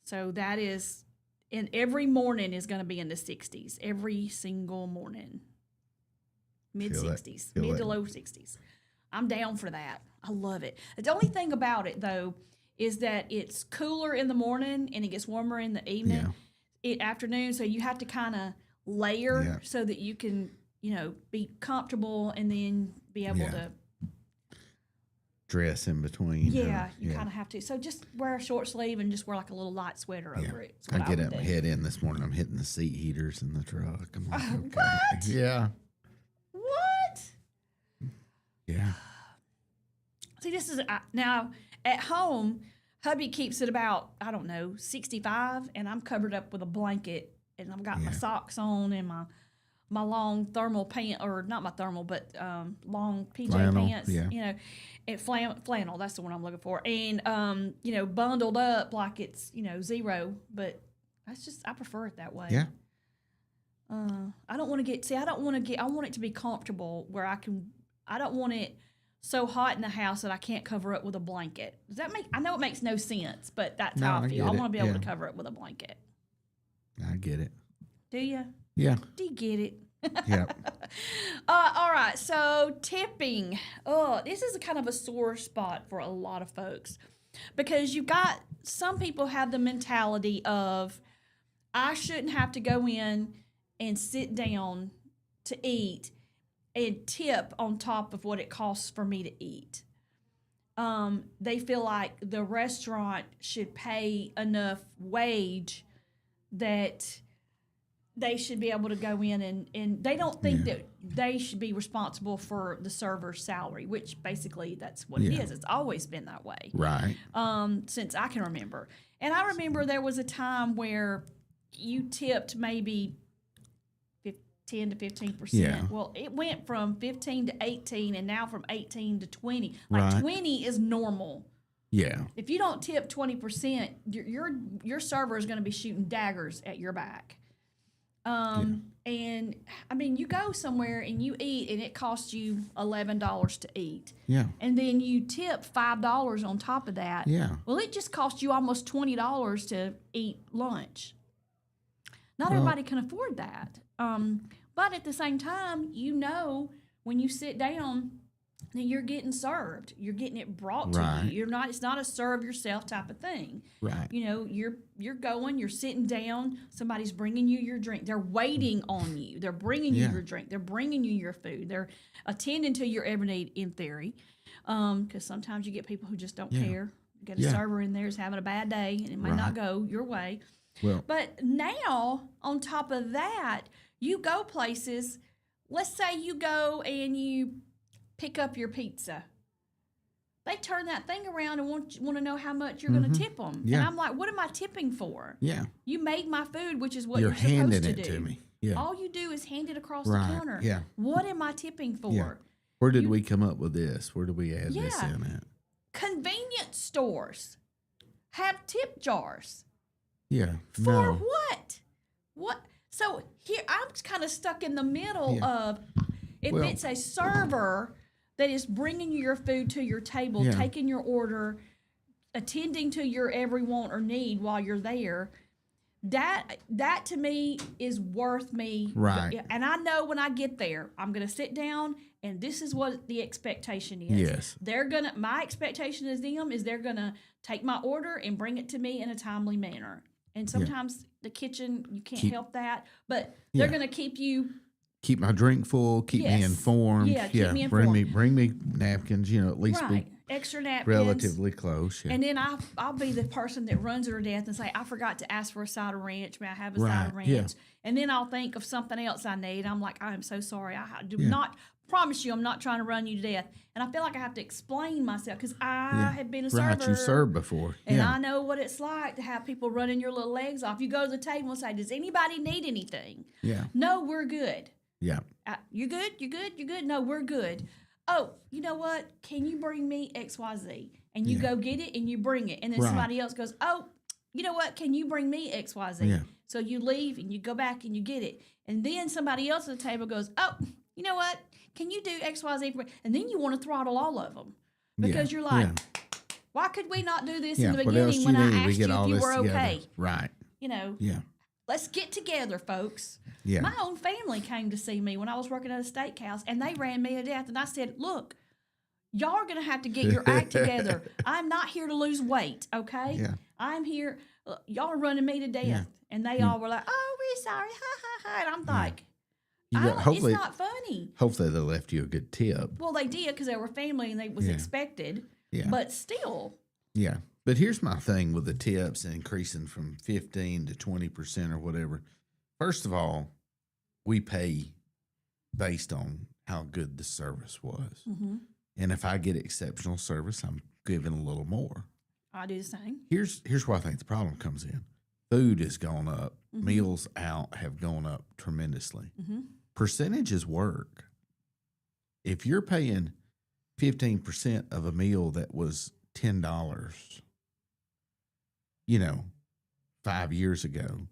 So that is, and every morning is going to be in the 60s. Every single morning. Mid 60s, Feel mid that. to low 60s. I'm down for that. I love it. The only thing about it, though, is that it's cooler in the morning and it gets warmer in the evening, afternoon. So you have to kind of layer Yeah. so that you can, be comfortable and then be able Yeah. to. Dress in between. Yeah, you kind of have to. So just wear a short sleeve and just wear like a little light sweater over it. That's I what get would up do. and head in this morning. I'm hitting the seat heaters in the truck. I'm like, okay. What? Yeah. What? Yeah. See, this is now at home. Hubby keeps it about 65, and I'm covered up with a blanket, and I've got my Yeah. socks on and my long thermal pant, or not my thermal, but long PJ Flannel, pants. yeah. And flannel. That's the one I'm looking for. And bundled up like it's zero, but I prefer it that way. Yeah. I don't want to get. I want it to be comfortable where I don't want it so hot in the house that I can't cover it with a blanket. Does that make? I know it makes no sense, but that's No, how I I feel. get I it, want to be able yeah. to cover it with a blanket. I get it. Do you? Yeah. Do you get it? Yeah. All right. So tipping. Oh, this is a kind of a sore spot for a lot of folks because you've got some people have the mentality of I shouldn't have to go in and sit down to eat and tip on top of what it costs for me to eat. They feel like the restaurant should pay enough wage that they should be able to go in and they don't think that they should be responsible for the server's salary, which basically that's what it Yeah. is. It's always been that way. Right. Since I can remember. And I remember there was a time where you tipped maybe 10 to 15%. Yeah. Well, it went from 15 to 18 and now from 18 to 20. Like Right. 20 is normal. Yeah. If you don't tip 20%, your server is going to be shooting daggers at your back. And I mean, you go somewhere and you eat and it costs you $11 to eat. Yeah. And then you tip $5 on top of that. Yeah. Well, it just cost you almost $20 to eat lunch. Not Well- everybody can afford that. But at the same time, when you sit down, that you're getting served. You're getting it brought to Right. you. It's not a serve yourself type of thing. Right. You're sitting down, somebody's bringing you your drink. They're waiting on you. They're bringing you Yeah. your drink. They're bringing you your food. They're attending to your every need in theory. Because sometimes you get people who just don't Yeah. care. You got a Yeah. server in there who's having a bad day and it might not go your way. Well, But now, on top of that, you go places. Let's say you go and you pick up your pizza. They turn that thing around and want to know how much you're going to tip them. Yeah. And I'm like, what am I tipping for? yeah. You made my food, which is what You're you're supposed handing to it do. to me. Yeah. All you do is hand it across Right, the counter. yeah. What am I tipping for? Yeah. Where did we come up with this? Where do we add this Yeah. in at? Convenience stores have tip jars. Yeah. For no. what? What? So here I'm kind of stuck in the middle Yeah. of if Well- it's a server that is bringing you your food to your table, Yeah. taking your order, attending to your every want or need while you're there, that to me is worth me. Right. And I know when I get there, I'm going to sit down and this is what the expectation is. Yes. My expectation is they're going to take my order and bring it to me in a timely manner. And sometimes the kitchen, you can't help that, but they're going to keep my drink full, keep me informed. Yeah, keep me informed. Bring me napkins, at least right. be Extra napkins. relatively close. Yeah. And then I'll be the person that runs her to death and say, I forgot to ask for a side of ranch. May I have a side of ranch? Yeah. And then I'll think of something else I need. I'm like, I am so sorry. I do not promise you I'm not trying to run you to death. And I feel like I have to explain myself because I have been a server. Right, you served before. And I know what it's like to have people running your little legs off. You go to the table and say, does anybody need anything? Yeah. No, we're good. Yeah. You good? You good? You good? No, we're good. Oh, you know what? Can you bring me XYZ? And you go get it and you bring it. And then somebody else goes, oh, you know what? Can you bring me XYZ? Yeah. So you leave and you go back and you get it. And then somebody else at the table goes, oh, you know what? Can you do XYZ for me? And then you want to throttle all of them because you're like, why could we not do this in the beginning when I asked you if you were okay? Right. Yeah. Let's get together, folks. Yeah. My own family came to see me when I was working at a steakhouse, and they ran me to death. And I said, look, y'all are going to have to get your act together. I'm not here to lose weight, okay? Yeah. I'm here. Y'all are running me to death. Yeah. And they all were like, oh, we're sorry. Ha, ha, ha. And I'm like, it's not funny. Hopefully they left you a good tip. Well, they did because they were family and they was expected. Yeah. But still. Yeah. But here's my thing with the tips and increasing from 15 to 20% or whatever. First of all, we pay based on how good the service was. Mm-hmm. And if I get exceptional service, I'm giving a little more. I do the same. Here's where I think the problem comes in. Food has gone up. Mm-hmm. Meals out have gone up tremendously. Mm-hmm. Percentages work. If you're paying 15% of a meal that was $10, 5 years ago,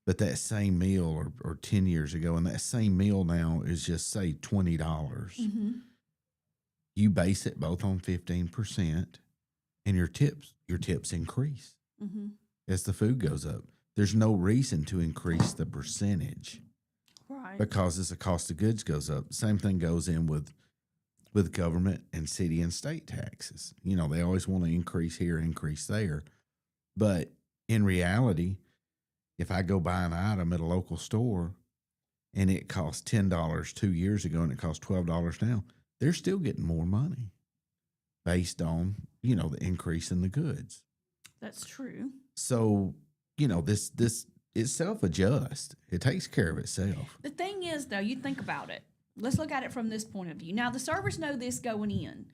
but that same meal or 10 years ago, and that same meal now is just, say, $20, you base it both on 15%, and your tips increase as the food goes up. There's no reason to increase the percentage because as the cost of goods goes up. Same thing goes in with government and city and state taxes. They always want to increase here, increase there. But in reality, if I go buy an item at a local store and it cost $10 2 years ago and it costs $12 now, they're still getting more money based on, the increase in the goods. That's true. So, this it self-adjusts. It takes care of itself. The thing is, though, you think about it. Let's look at it from this point of view. Now, the servers know this going in.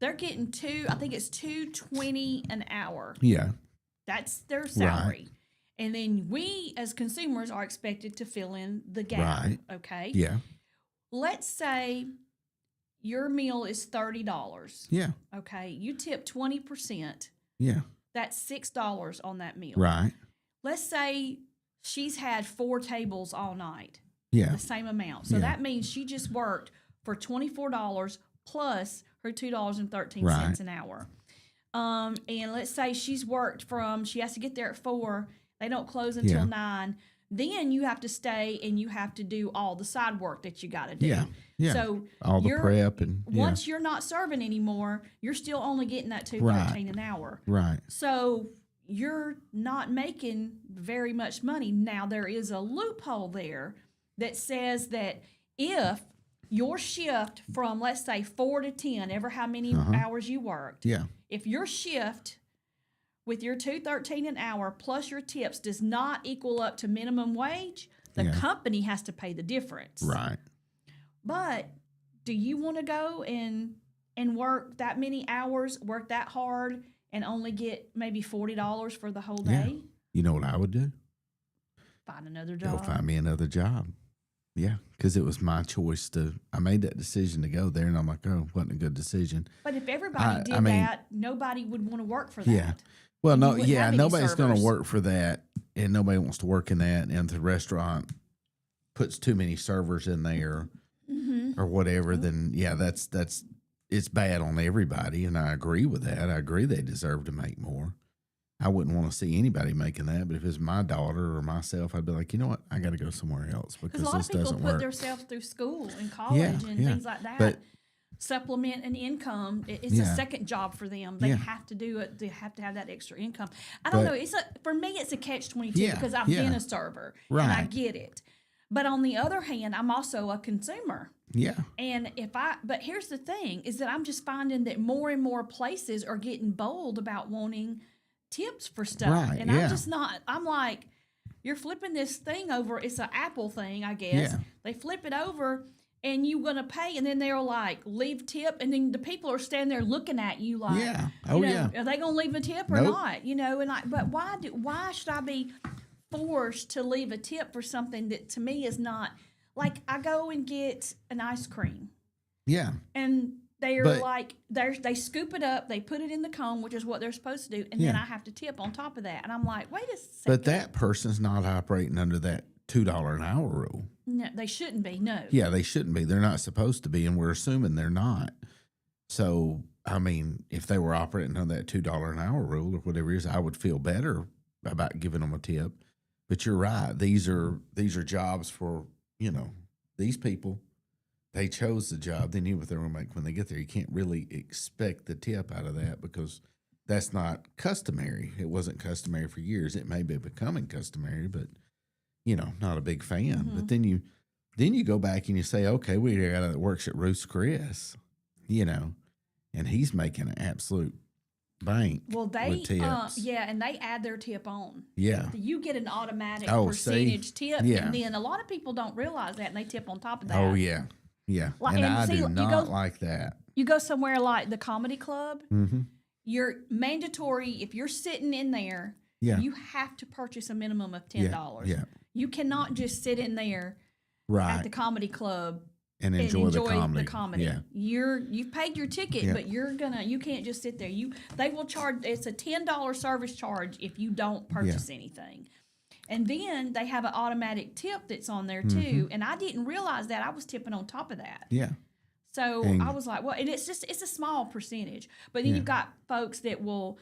They're getting $2.20 an hour. Yeah. That's their salary. Right. And then we, as consumers, are expected to fill in the gap. Right. Okay? Yeah. Let's say your meal is $30. Yeah. Okay? You tip 20%. Yeah. That's $6 on that meal. Right. Let's say she's had 4 tables all night. Yeah. The same amount. So that means she just worked for $24 plus her $2.13 an hour. And let's say she has to get there at 4. They don't close until 9. Then you have to stay and you have to do all the side work that you got to do. Yeah. Yeah. So all the prep and once you're not serving anymore, you're still only getting that $2.13 an hour. Right. So you're not making very much money. Now there is a loophole there that says that if your shift from, let's say, 4 to 10, ever how many hours you worked, if your shift with your $2.13 an hour plus your tips does not equal up to minimum wage, the company has to pay the difference. Right. But do you want to go and work that many hours, work that hard, and only get maybe $40 for the whole day? Yeah. You know what I would do? Find another job. Go find me another job. Yeah, because it was my choice I made that decision to go there, and I'm like, oh, wasn't a good decision. But if everybody did that, nobody would want to work for that. Yeah. Well, nobody's going to work for that, and nobody wants to work in that, and the restaurant puts too many servers in there or whatever, then, it's bad on everybody, and I agree with that. I agree they deserve to make more. I wouldn't want to see anybody making that. But if it's my daughter or myself, I'd be like, you know what, I got to go somewhere else because Because a lot this of people doesn't put work. themselves through school and college and things like that. But Supplement an income. It's Yeah. a second job for them. They Yeah. have to do it. They have to have that extra income. I don't But- know. For me, it's a catch-22 Yeah, because I've yeah. been a server and I Right. get it. But on the other hand, I'm also a consumer. yeah, And but here's the thing is that I'm just finding that more and more places are getting bold about wanting tips for stuff. Right, And yeah. I'm just not, I'm like, you're flipping this thing over. It's an Apple thing, I guess. Yeah. They flip it over and you're going to pay. And then they're like, leave tip. And then the people are standing there looking at you like, Yeah. you Oh, know, yeah. are they going to leave a tip or Nope. not? You know, and but why should I be forced to leave a tip for something that to me is not, like I go and get an ice cream. yeah. And they're But- like, they scoop it up, they put it in the cone, which is what they're supposed to do, and then Yeah. I have to tip on top of that. And I'm like, wait a second. But that person's not operating under that $2 an hour rule. No, they shouldn't be. No. Yeah, they shouldn't be. They're not supposed to be, and we're assuming they're not. So, I mean, if they were operating on that $2 an hour rule or whatever it is, I would feel better about giving them a tip. But you're right; these are jobs for these people. They chose the job. They knew what they were going to make when they get there. You can't really expect the tip out of that because that's not customary. It wasn't customary for years. It may be becoming customary, but not a big fan. But then you go back and you say, okay, we got a guy that works at Ruth's Chris, and he's making an absolute bank. Well, they with tips. and they add their tip on. Yeah. You get an automatic Oh, see? percentage tip, Yeah. and then a lot of people don't realize that, and they tip on top of that. Oh yeah. Yeah. Like- and and I see, do you not go- like that. You go somewhere like the comedy club, Mm-hmm. you're mandatory if you're sitting in there. Yeah. You have to purchase a minimum of $10. Yeah. You cannot just sit in there Right. at the comedy club and and enjoy the comedy. Yeah. You've paid your ticket, Yeah. but you can't just sit there. They will charge. It's a $10 service charge if you don't purchase anything. And then they have an automatic tip that's on there too. Mm-hmm. And I didn't realize that. I was tipping on top of that. Yeah. So And- I was like, well, and it's a small percentage. But then Yeah. you've got folks that will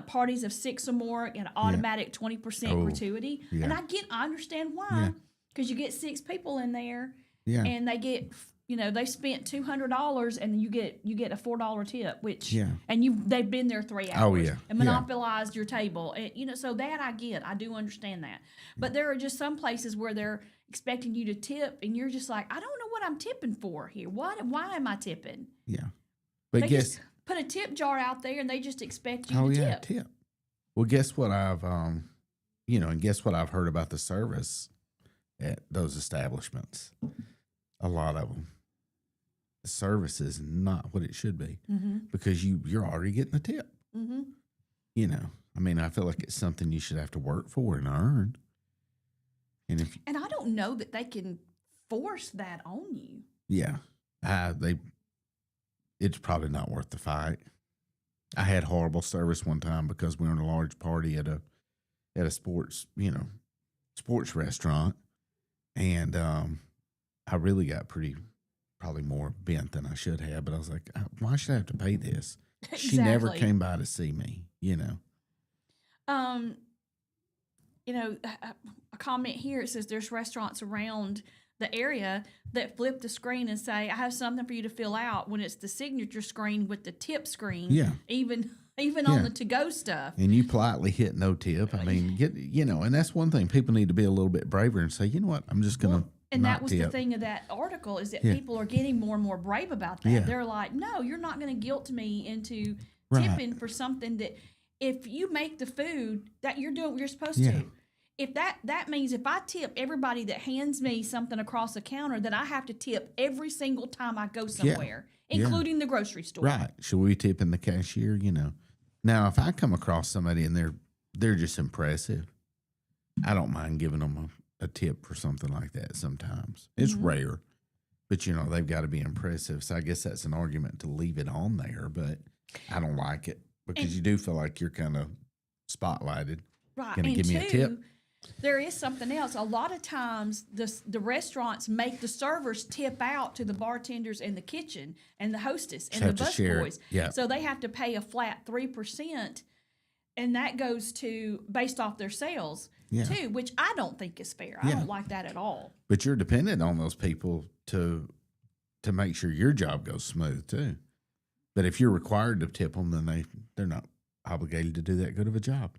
parties of 6 or more get an automatic 20% Oh, gratuity. yeah. And I understand why. Yeah. Because you get 6 people in there Yeah. and they get they spent $200 and you get a $4 tip, which Yeah. and they've been there 3 hours Oh, yeah. and Yeah. monopolized your table, and so that I do understand that, but there are just some places where they're expecting you to tip and you're just like, I don't know what I'm tipping for here. Why am I tipping? Yeah. But They guess just put a tip jar out there and they just expect you oh to yeah, tip. Well, guess what I've and guess what I've heard about the service at those establishments. A lot of them. The service is not what it should be because you're already getting a tip. Mm-hmm. I mean, I feel like it's something you should have to work for and earn. And if And I don't know that they can force that on you. yeah, it's probably not worth the fight. I had horrible service one time because we were in a large party at a sports restaurant, and I really got probably more bent than I should have. But I was like, why should I have to pay this? She never Exactly. came by to see me. A comment here, it says there's restaurants around the area that flip the screen and say, I have something for you to fill out, when it's the signature screen with the tip screen. Yeah. Even on Yeah. the to-go stuff. And you politely hit no tip. I mean, and that's one thing. People need to be a little bit braver and say, you know what, I'm just going to And not that was tip. the thing of that article, is that Yeah. people are getting more and more brave about that. Yeah. They're like, no, you're not going to guilt me into Right. tipping for something that, if you make the food, that you're doing what you're supposed Yeah. to. If that means if I tip everybody that hands me something across the counter, that I have to tip every single time I go somewhere, Yeah. including the grocery store. Right. Should we tip in the cashier? Now, if I come across somebody and they're just impressive, I don't mind giving them a tip for something like that sometimes. It's rare, but, they've got to be impressive. So I guess that's an argument to leave it on there, but I don't like it because you do feel like you're kind of spotlighted. Right. Gonna And give me a tip? there is something else. A lot of times the restaurants make the servers tip out to the bartenders in the kitchen and the hostess and Have the to share it. busboys. Yeah. So they have to pay a flat 3%. and that goes to based off their sales Yeah. too, which I don't think is fair. I Yeah. don't like that at all. But you're dependent on those people to make sure your job goes smooth too. But if you're required to tip them, then they're not obligated to do that good of a job.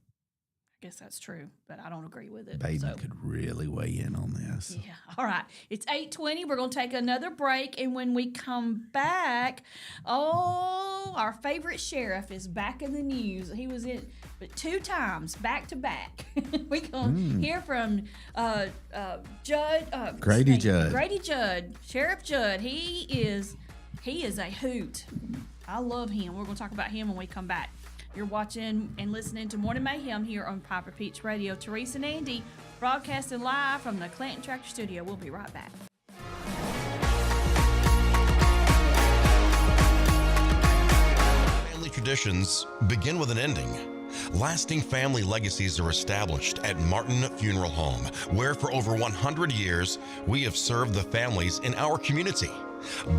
I guess that's true, but I don't agree with it. Baden so. could really weigh in on this. Yeah. All right. It's 8:20. We're going to take another break. And when we come back, our favorite sheriff is back in the news. He was in but 2 times back to back. We're going to hear from Judd. Grady Judd. Grady Judd. Sheriff Judd. He is a hoot. I love him. We're going to talk about him when we come back. You're watching and listening to Morning Mayhem here on Piper Peach Radio. Teresa and Andy broadcasting live from the Clanton Tractor Studio. We'll be right back. Family traditions begin with an ending. Lasting family legacies are established at Martin Funeral Home, where for over 100 years we have served the families in our community.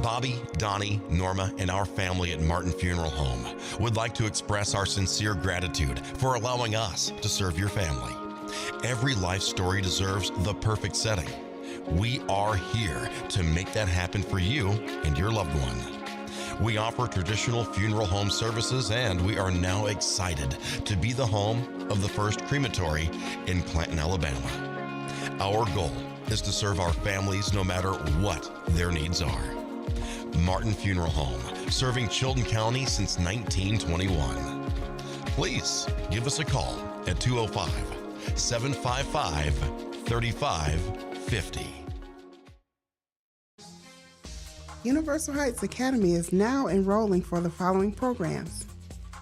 Bobby, Donnie, Norma, and our family at Martin Funeral Home would like to express our sincere gratitude for allowing us to serve your family. Every life story deserves the perfect setting. We are here to make that happen for you and your loved one. We offer traditional funeral home services, and we are now excited to be the home of the first crematory in Clanton, Alabama. Our goal is to serve our families no matter what their needs are. Martin Funeral Home, serving Chilton County since 1921. Please give us a call at 205-755-3550. Universal Heights Academy is now enrolling for the following programs: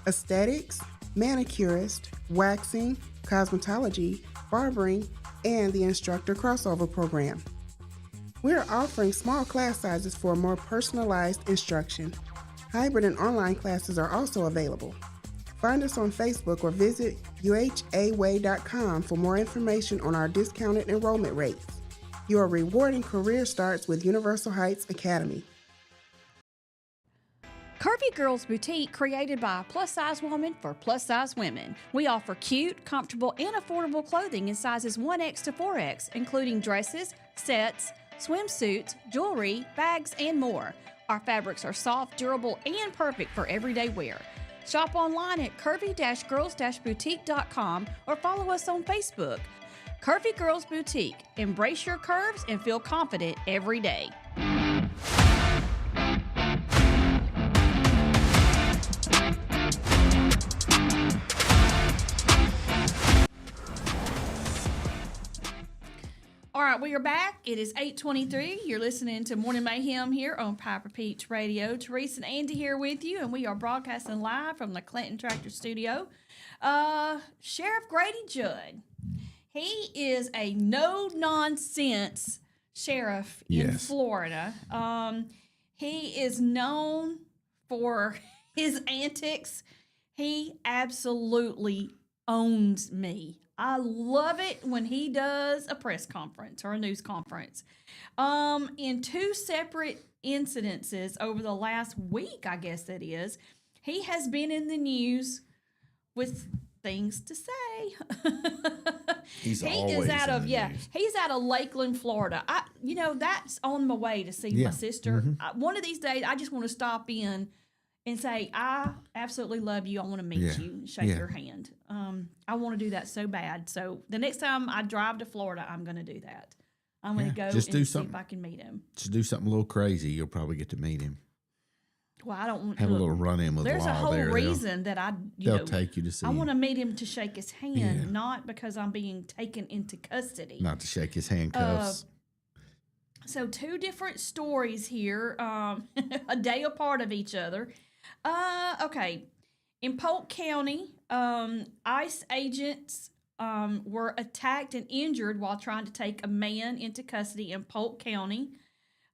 aesthetics, manicurist, waxing, cosmetology, barbering, and the instructor crossover program. We're offering small class sizes for more personalized instruction. Hybrid and online classes are also available. Find us on Facebook or visit uhaway.com for more information on our discounted enrollment rates. Your rewarding career starts with Universal Heights Academy. Curvy Girls Boutique, created by a plus-size woman for plus-size women. We offer cute, comfortable, and affordable clothing in sizes 1X to 4X, including dresses, sets, swimsuits, jewelry, bags, and more. Our fabrics are soft, durable, and perfect for everyday wear. Shop online at curvy-girls-boutique.com or follow us on Facebook. Curvy Girls Boutique. Embrace your curves and feel confident every day. All right, we are back. It is 8:23. You're listening to Morning Mayhem here on Piper Peach Radio. Teresa and Andy here with you, and we are broadcasting live from the Clanton Tractor Studio. Sheriff Grady Judd, he is a no-nonsense sheriff in Florida. He is known for his antics. He absolutely owns me. I love it when he does a press conference or a news conference. In 2 separate incidences over the last week, I guess that is, he has been in the news with things to say. He's he always is out in of the news. He's out of Lakeland, Florida. That's on my way to see my sister. One of these days, I just want to stop in and say, I absolutely love you. I want to meet you and shake your hand. I want to do that so bad. So the next time I drive to Florida, I'm going to do that. I'm going to go just and do see something. if I can meet him. Just do something a little crazy. You'll probably get to meet him. Well, I don't want Have a little run-in with There's law a whole there. reason that They'll take you to see I him. want to meet him to shake his hand, not because I'm being taken into custody. Not to shake his handcuffs. So 2 different stories here, a day apart of each other. Okay. In Polk County, ICE agents were attacked and injured while trying to take a man into custody in Polk County.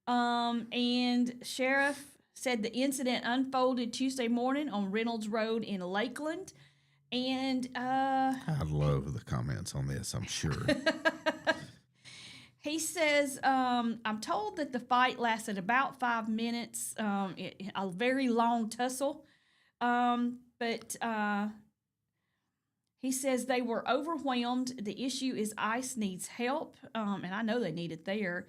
And sheriff said the incident unfolded Tuesday morning on Reynolds Road in Lakeland. And I love the comments on this, I'm sure. he says, I'm told that the fight lasted about 5 minutes, a very long tussle. But He says they were overwhelmed. The issue is ICE needs help, and I know they need it there.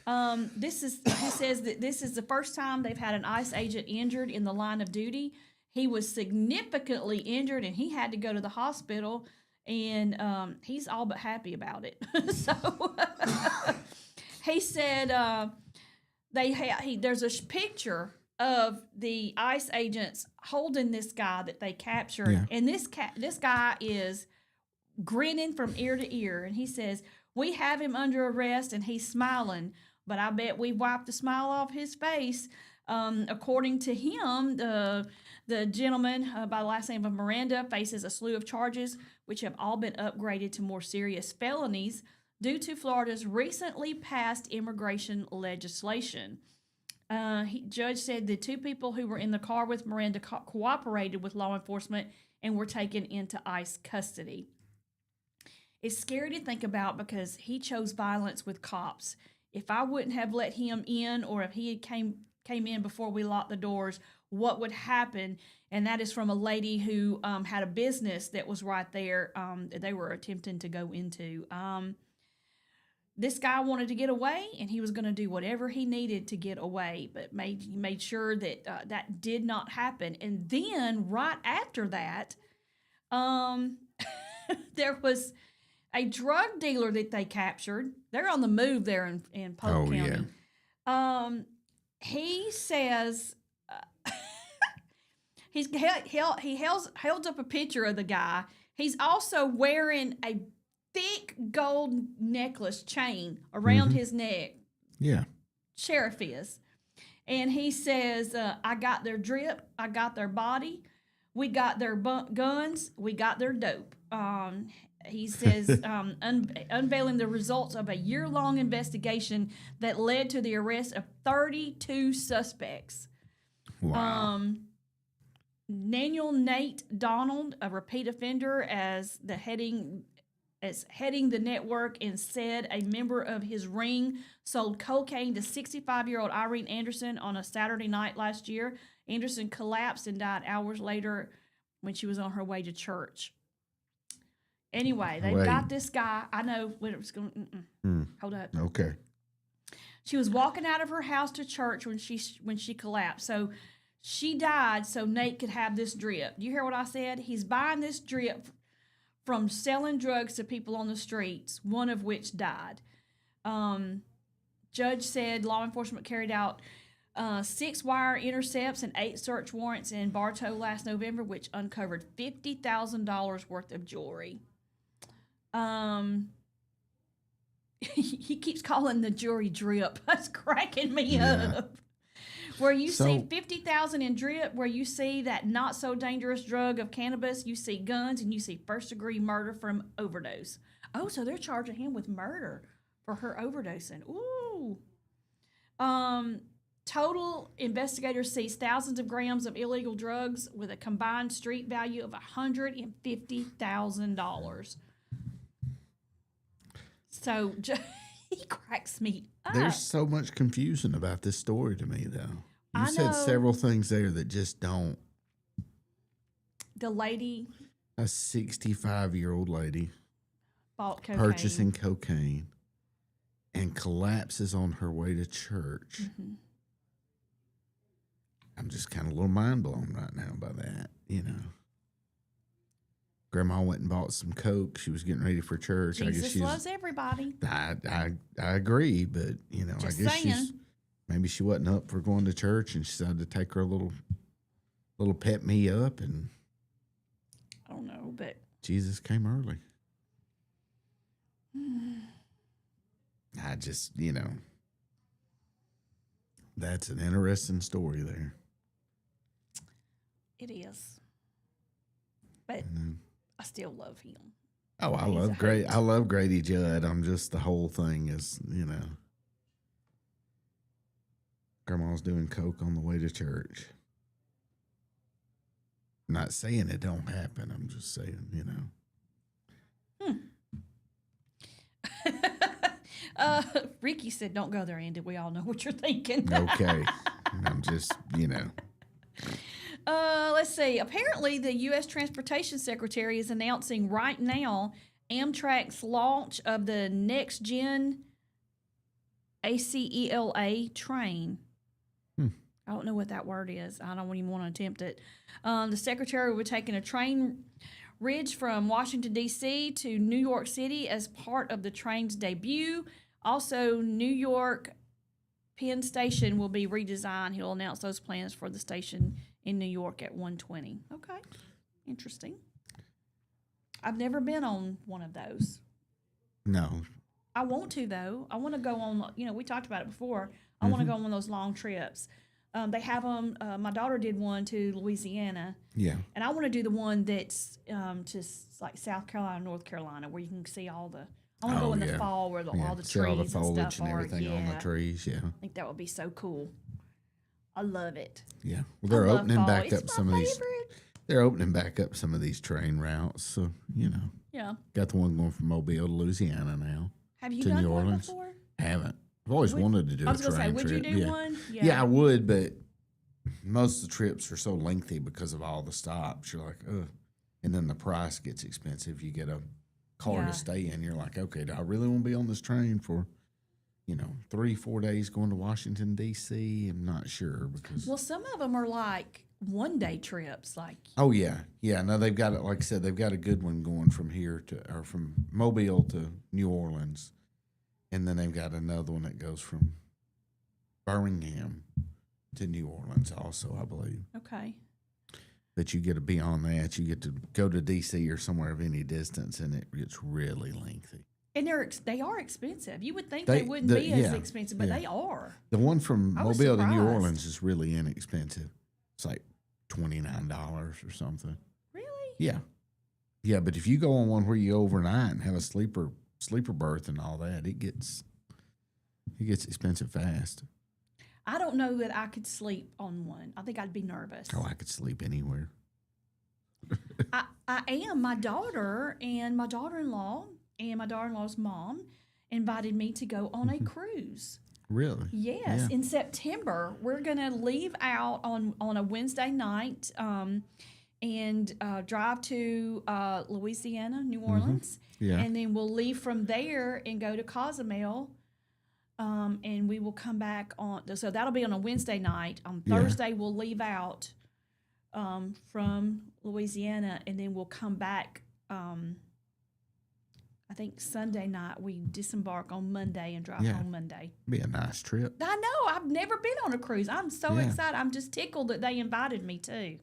He says that this is the first time they've had an ICE agent injured in the line of duty. He was significantly injured, and he had to go to the hospital, and he's all but happy about it. So he said there's a picture of the ICE agents holding this guy that they captured, and this guy is grinning from ear to ear, and he says, "We have him under arrest, and he's smiling, but I bet we wiped the smile off his face." According to him, the gentleman by the last name of Miranda faces a slew of charges, which have all been upgraded to more serious felonies due to Florida's recently passed immigration legislation. Judge said the two people who were in the car with Miranda cooperated with law enforcement and were taken into ICE custody. It's scary to think about because he chose violence with cops. If I wouldn't have let him in, or if he had came in before we locked the doors, what would happen? And that is from a lady who had a business that was right there. They were attempting to go into. This guy wanted to get away, and he was going to do whatever he needed to get away, but he made sure that that did not happen. And then right after that, there was a drug dealer that they captured. They're on the move there in Polk County. Yeah. He says he held up a picture of the guy. He's also wearing a thick gold necklace chain around his neck. Yeah. Sheriff is. And he says, I got their drip. I got their body. We got their guns. We got their dope. He says, unveiling the results of a year-long investigation that led to the arrest of 32 suspects. Wow. Daniel Nate Donald, a repeat offender, as heading the network, and said a member of his ring sold cocaine to 65-year-old Irene Anderson on a Saturday night last year. Anderson collapsed and died hours later when she was on her way to church. Anyway, they've got this guy. I know what it was going. Hold up. Okay. She was walking out of her house to church when she collapsed. So she died so Nate could have this drip. Do you hear what I said? He's buying this drip from selling drugs to people on the streets, one of which died. Judge said law enforcement carried out 6 wire intercepts and 8 search warrants in Bartow last November, which uncovered $50,000 worth of jewelry. He keeps calling the jewelry drip. That's cracking me up. Where you see 50,000 in drip, where you see that not so dangerous drug of cannabis, you see guns, and you see first-degree murder from overdose. Oh, so they're charging him with murder for her overdosing. Ooh. Total, investigators seized thousands of grams of illegal drugs with a combined street value of $150,000. So he cracks me up. There's so much confusion about this story to me, though. You said know. several things there that just don't. The lady, A 65-year-old lady bought cocaine. purchasing cocaine and collapses on her way to church. Mm-hmm. I'm just kind of a little mind blown right now by that, you know. Grandma went and bought some Coke. She was getting ready for church. Jesus I guess she's, loves everybody. I agree, but you know, Just I guess saying. maybe she wasn't up for going to church, and she decided to take her a little pep me up, and I don't know, but Jesus came early. I just, you know, that's an interesting story there. it is. But I still love him. Oh, I He's a love hoot. I love Grady Judd. I'm just, the whole thing is, you know, grandma's doing coke on the way to church. I'm not saying it don't happen. I'm just saying, you know. Ricky said, "Don't go there, Andy. We all know what you're thinking." Okay. I'm just, you know. Let's see. Apparently, the U.S. Transportation Secretary is announcing right now Amtrak's launch of the next gen ACELA train. I don't know what that word is. I don't even want to attempt it. The secretary will be taking a train ridge from Washington, D.C. to New York City as part of the train's debut. Also, New York Penn Station will be redesigned. He'll announce those plans for the station in New York at 1:20. Okay, interesting. I've never been on one of those. No. I want to, though. I want to go on, we talked about it before. I want to go on one of those long trips. They have them, my daughter did one to Louisiana. Yeah. And I want to do the one that's just like South Carolina, North Carolina, where you can see all the, I want to go in the fall where all the See trees all the and foliage stuff and are. everything on the trees. Yeah. I think that would be so cool. I love it. Yeah. Well, they're I love opening fall. back It's up my some of these. favorite. They're opening back up some of these train routes. So, Yeah. got the one going from Mobile to Louisiana now. Have you to done New one Orleans. before? Haven't. I've always wanted to do I a was going to say, train would trip. you do yeah. one? Yeah, I would, but most of the trips are so lengthy because of all the stops. You're like, ugh. And then the price gets expensive. You get a car Yeah. to stay in. You're like, okay, do I really want to be on this train for, 3-4 days going to Washington, D.C.? I'm not sure because. Well, some of them are like one-day trips. Like, Oh, yeah. Yeah. No, they've got it. Like I said, they've got a good one going from here or from Mobile to New Orleans. And then they've got another one that goes from Birmingham to New Orleans also, I believe. okay. But you get to be on that. You get to go to D.C. or somewhere of any distance, and it gets really lengthy. And they are expensive. You would think They- they wouldn't the- be as yeah, expensive, but yeah. they are. The one from I was Mobile to New surprised. Orleans is really inexpensive. It's like $29 or something. Really? Yeah. Yeah, but if you go on one where you overnight and have a sleeper berth and all that, it gets expensive fast. I don't know that I could sleep on one. I think I'd be nervous. Oh, I could sleep anywhere. I am. My daughter and my daughter-in-law and my daughter-in-law's mom invited me to go on a cruise. Really? Yes, Yeah. in September. We're going to leave out on a Wednesday night and drive to Louisiana, New Orleans. Yeah. And then we'll leave from there and go to Cozumel. And we will come back so that'll be on a Wednesday night. On Yeah. Thursday, we'll leave out from Louisiana, and then we'll come back. I think Sunday night we disembark on Monday and drive Yeah. home Monday. Be a nice trip. I know. I've never been on a cruise. I'm so Yeah. excited. I'm just tickled that they invited me too.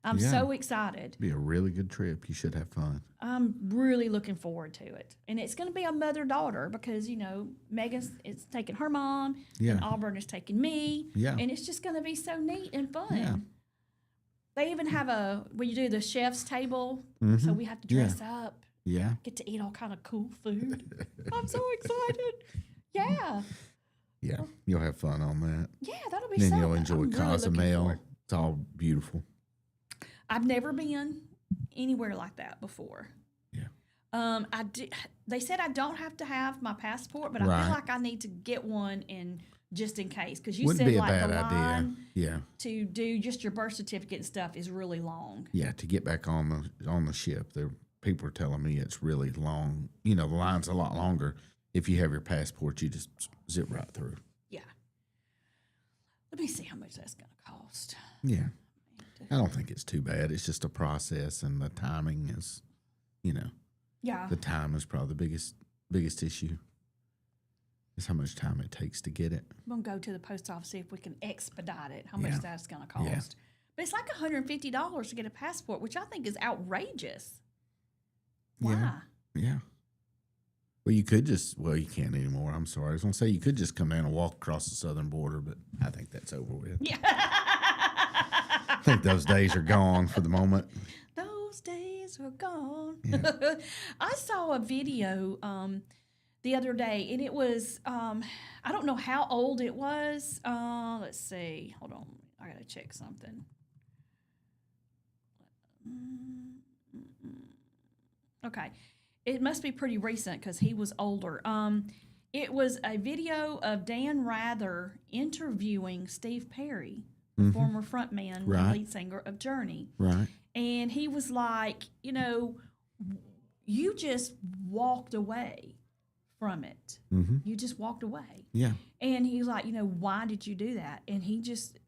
I'm Yeah. so excited. Be a really good trip. You should have fun. I'm really looking forward to it. And it's going to be a mother-daughter because, Megan's is taking her mom Yeah. and Auburn is taking me. Yeah. And it's just going to be so neat and fun. Yeah. They even have when you do the chef's table, so Mhm. we have to Yeah. dress up, Yeah. get to eat all kind of cool food. I'm so excited. Yeah. Yeah. You'll have fun on that. Yeah, that'll be Then something. you'll enjoy I'm really looking Cozumel. forward. It's all beautiful. I've never been anywhere like that before. Yeah. They said I don't have to have my passport, but I Right. feel like I need to get one just in case. Because you Wouldn't said be a like bad the idea. line Yeah. to do just your birth certificate and stuff is really long. Yeah. To get back on the ship, people are telling me it's really long. The line's a lot longer. If you have your passport, you just zip right through. Yeah. Let me see how much that's going to cost. Yeah. I don't think it's too bad. It's just a process, and the timing is, Yeah. the time is probably the biggest issue. Is how much time it takes to get it. I'm going to go to the post office, see if we can expedite it, how much Yeah. that's going to cost. Yeah. But it's like $150 to get a passport, which I think is outrageous. Why? Yeah. Well, you could you can't anymore. I'm sorry. I was going to say you could just come down and walk across the southern border, but I think that's over with. Yeah. I think those days are gone for the moment. Those days are gone. Yeah. I saw a video the other day, and it was, I don't know how old it was. Let's see. Hold on. I got to check something. Okay. It must be pretty recent because he was older. It was a video of Dan Rather interviewing Steve Perry. the former frontman, Right. and lead singer of Journey. Right. And he was like, you just walked away from it. Mm-hmm. You just walked away. Yeah. And he was like, why did you do that? And he just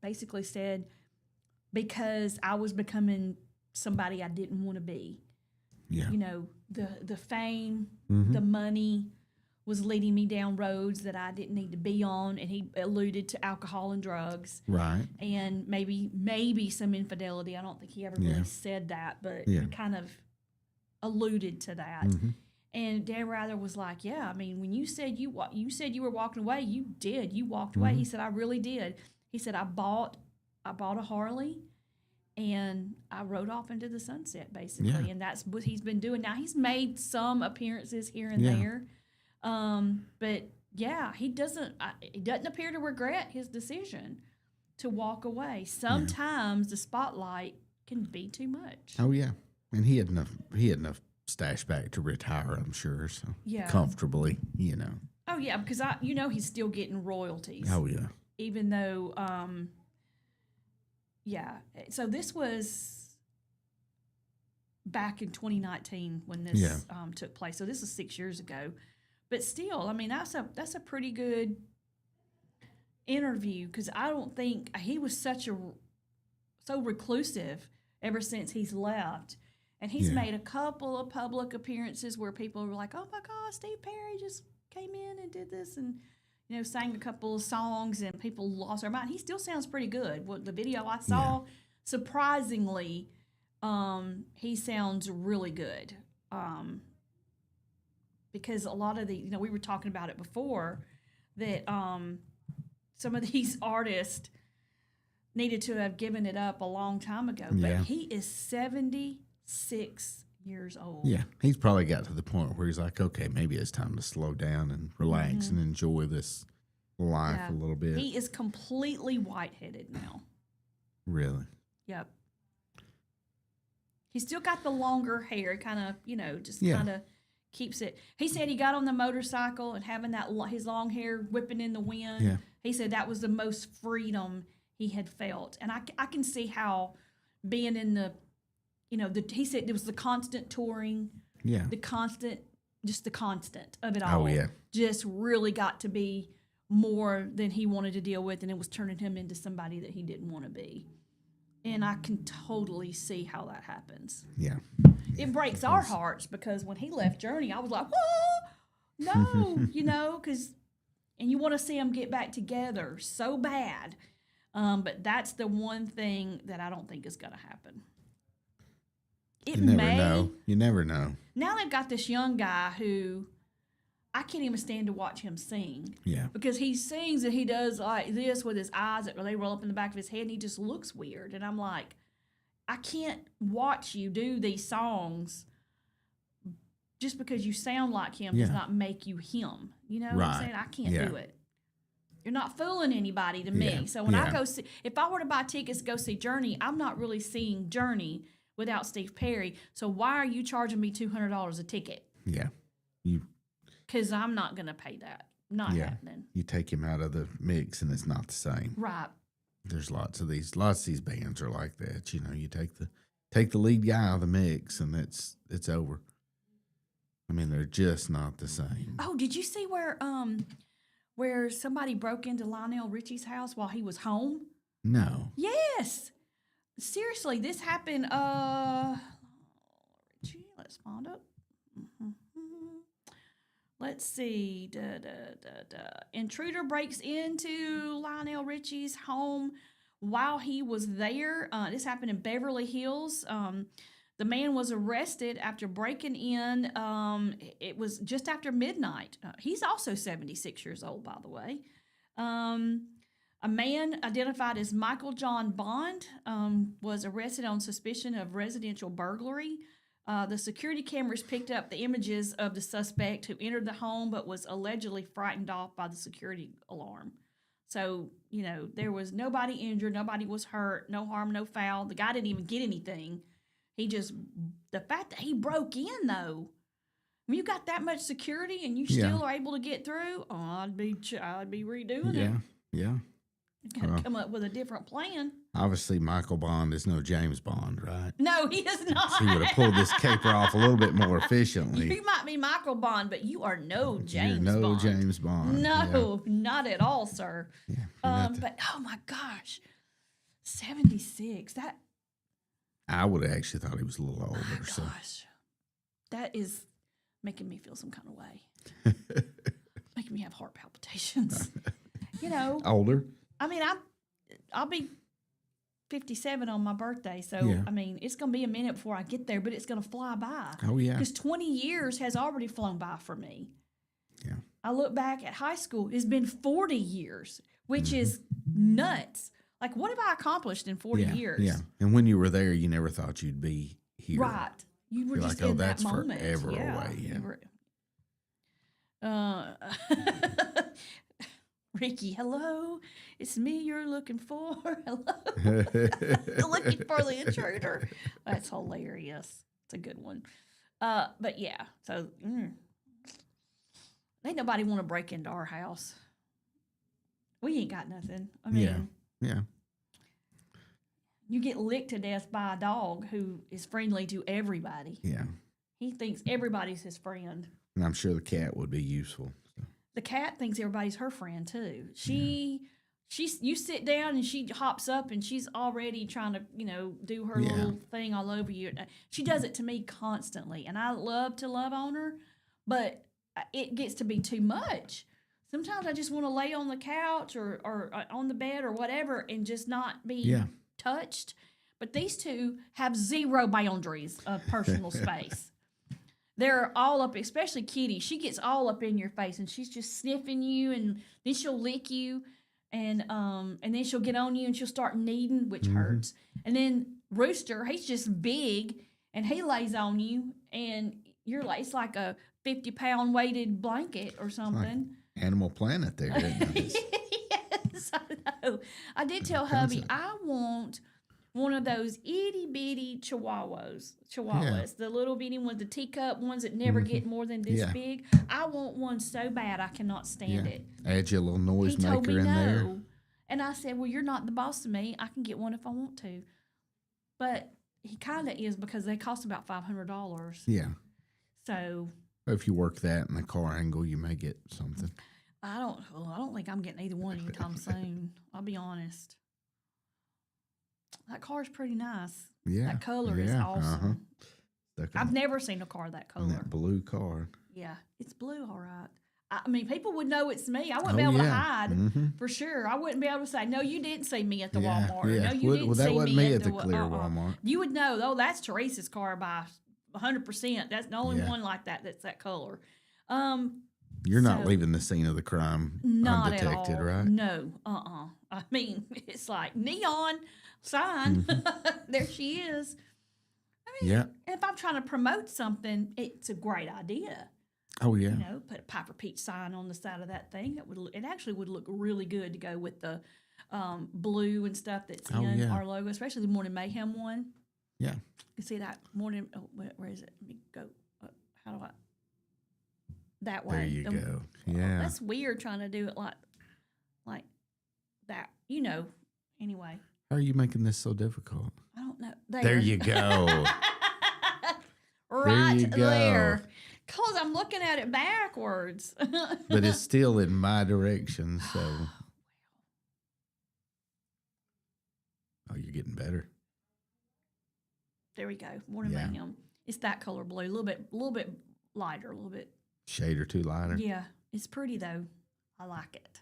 basically said, because I was becoming somebody I didn't want to be. Yeah. The fame, Mm-hmm. the money was leading me down roads that I didn't need to be on. And he alluded to alcohol and drugs Right. and maybe some infidelity. I don't think he ever really Yeah. said that, but Yeah. he kind of alluded to that. Mm-hmm. And Dan Rather was like, "Yeah, I mean, when you said you were walking away, you did. You walked away." Mm-hmm. He said, "I really did." He said, "I bought a Harley, and I rode off into the sunset, basically." Yeah. And that's what he's been doing. Now he's made some appearances here and Yeah. there, but yeah, he doesn't. It doesn't appear to regret his decision to walk away. Sometimes the spotlight can be too much. Oh yeah, and he had enough stash back to retire, I'm sure. So Yeah. comfortably, Oh yeah, because he's still getting royalties. Oh yeah. Even though, yeah. So this was back in 2019 when this Yeah. took place. So this is 6 years ago, but still, I mean, that's a pretty good interview because I don't think he was so reclusive ever since he's left. And he's Yeah. made a couple of public appearances where people were like, "Oh my God, Steve Perry just came in and did this," and sang a couple of songs, and people lost their mind. He still sounds pretty good. What the video I saw, surprisingly, he sounds really good. Because a lot of we were talking about it before that some of these artists needed to have given it up a long time ago. Yeah. But he is 76 years old. Yeah, he's probably got to the point where he's like, okay, maybe it's time to slow down and relax and enjoy this life Yeah. a little bit. He is completely white-headed now. Really? Yep. He's still got the longer hair, kind of, just Yeah. kind of keeps it. He said he got on the motorcycle and having his long hair whipping in the wind. Yeah. He said that was the most freedom he had felt. And I can see how being in the, he said it was the constant touring, Yeah. the constant of it all. Oh, yeah. Just really got to be more than he wanted to deal with, and it was turning him into somebody that he didn't want to be. And I can totally see how that happens. Yeah. It breaks our hearts because when he left Journey, I was like, "Whoa, no," and you want to see them get back together so bad. But that's the one thing that I don't think is going to happen. It You never may. know. You never know. Now they've got this young guy who I can't even stand to watch him sing Yeah. because he sings and he does like this with his eyes that they roll up in the back of his head and he just looks weird. And I'm like, I can't watch you do these songs just because you sound like him does Yeah. not make you him. You know what I'm Right. saying? I can't Yeah. do it. You're not fooling anybody to me. Yeah. So when I Yeah. go see, if I were to buy tickets to go see Journey, I'm not really seeing Journey without Steve Perry. So why are you charging me $200 a ticket? Yeah. You Because I'm not going to pay that. Not Yeah. happening. you take him out of the mix and it's not the same. Right. There's lots of these bands are like that. You take the lead guy out of the mix and it's over. I mean, they're just not the same. Oh, did you see where somebody broke into Lionel Richie's house while he was home? No. Yes. Seriously, this happened. Richie, let's find it. Let's see. Intruder breaks into Lionel Richie's home while he was there. This happened in Beverly Hills. The man was arrested after breaking in. It was just after midnight. He's also 76 years old, by the way. A man identified as Michael John Bond was arrested on suspicion of residential burglary. The security cameras picked up the images of the suspect who entered the home but was allegedly frightened off by the security alarm. So, there was nobody injured, nobody was hurt, no harm, no foul. The guy didn't even get anything. The fact that he broke in, though, when you got that much security and you still are able to get through, I'd be redoing it. Yeah. Got to come up with a different plan. Obviously, Michael Bond is no James Bond, right? No, he is not. He would have pulled this caper off a little bit more efficiently. You might be Michael Bond, but you are no James You're no Bond. James Bond. No, not at all, sir. Yeah. Not But oh my gosh, 76. That I would have actually thought he was a little older. So gosh, that is making me feel some kind of way. Making me have heart palpitations. You know, older. I mean, I'll be 57 on my birthday, so Yeah. I mean, it's gonna be a minute before I get there, but it's gonna fly by. Oh yeah. Because 20 years has already flown by for me. Yeah. I look back at high school, it's been 40 years, which Mm-hmm. is nuts. Like, what have I accomplished in 40 Yeah. yeure? Yeah. And when you were there, you never thought you'd be here. Right. You were You're just like, oh, in that's that moment. forever away, yeah. You were- Ricky, hello. It's me you're looking for. Hello. Looking for the intruder. That's hilarious. It's a good one. But yeah, so ain't nobody want to break into our house. We ain't got nothing. I mean, Yeah. you get licked to death by a dog who is friendly to everybody. Yeah. He thinks everybody's his friend. And I'm sure the cat would be useful. So. The cat thinks everybody's her friend too. You sit down and she hops up and she's already trying to, do her Yeah. little thing all over you. She does it to me constantly, and I love to love on her, but it gets to be too much. Sometimes I just want to lay on the couch or on the bed or whatever and just not be touched. But these two have zero boundaries of personal space. They're all up, especially Kitty. She gets all up in your face, and she's just sniffing you, and then she'll lick you, and then she'll get on you, and she'll start kneading, which hurts. And then Rooster, he's just big, and he lays on you, and you're like, it's like a 50-pound weighted blanket or something. Animal Planet there, isn't it? Yes, I know. I did tell hubby I want one of those itty bitty chihuahuas, the little bitty ones, the teacup ones that never get more than this big. I want one so bad I cannot stand it. Add you a little He told me noisemaker in there. no, and I said, "Well, you're not the boss of me. I can get one if I want to." But he kind of is because they cost about $500. Yeah. So If you work that in the car angle, you may get something. I don't think I'm getting either one anytime soon. I'll be honest. That car is pretty nice. Yeah. That color is awesome. Stuck I've on- never seen a car that on color. that blue car. Yeah, it's blue, all right. I mean, people would know it's me. I wouldn't be able to hide for sure. I wouldn't be able to say, "No, you didn't see me at the Walmart." Or, Yeah. "No, you Well, didn't that see wasn't me me at at the clear Walmart. You would know. Oh, that's Teresa's car by 100%. That's the only Yeah. one like that. That's that color. You're not So- leaving the scene of the crime Not undetected, at all. right? No. I mean, it's like neon sign. There she is. Yeah. If I'm trying to promote something, it's a great idea. Oh, yeah. Put a Piper Peach sign on the side of that thing. It actually would look really good to go with the blue and stuff that's in our logo, especially the Morning Mayhem one. Yeah. You see that morning? Oh, where is it? Let me go. How do I? That way. There you go. Oh, Yeah. that's weird trying to do it like that. Anyway, How are you making this so difficult? I don't know. There you go. Right you go. there. Because I'm looking at it backwards. But it's still in my direction, so. Oh, you're getting better. There we go. Morning Mayhem. It's that color blue. A little bit lighter, a little bit. Shade or two lighter. Yeah. It's pretty though. I like it.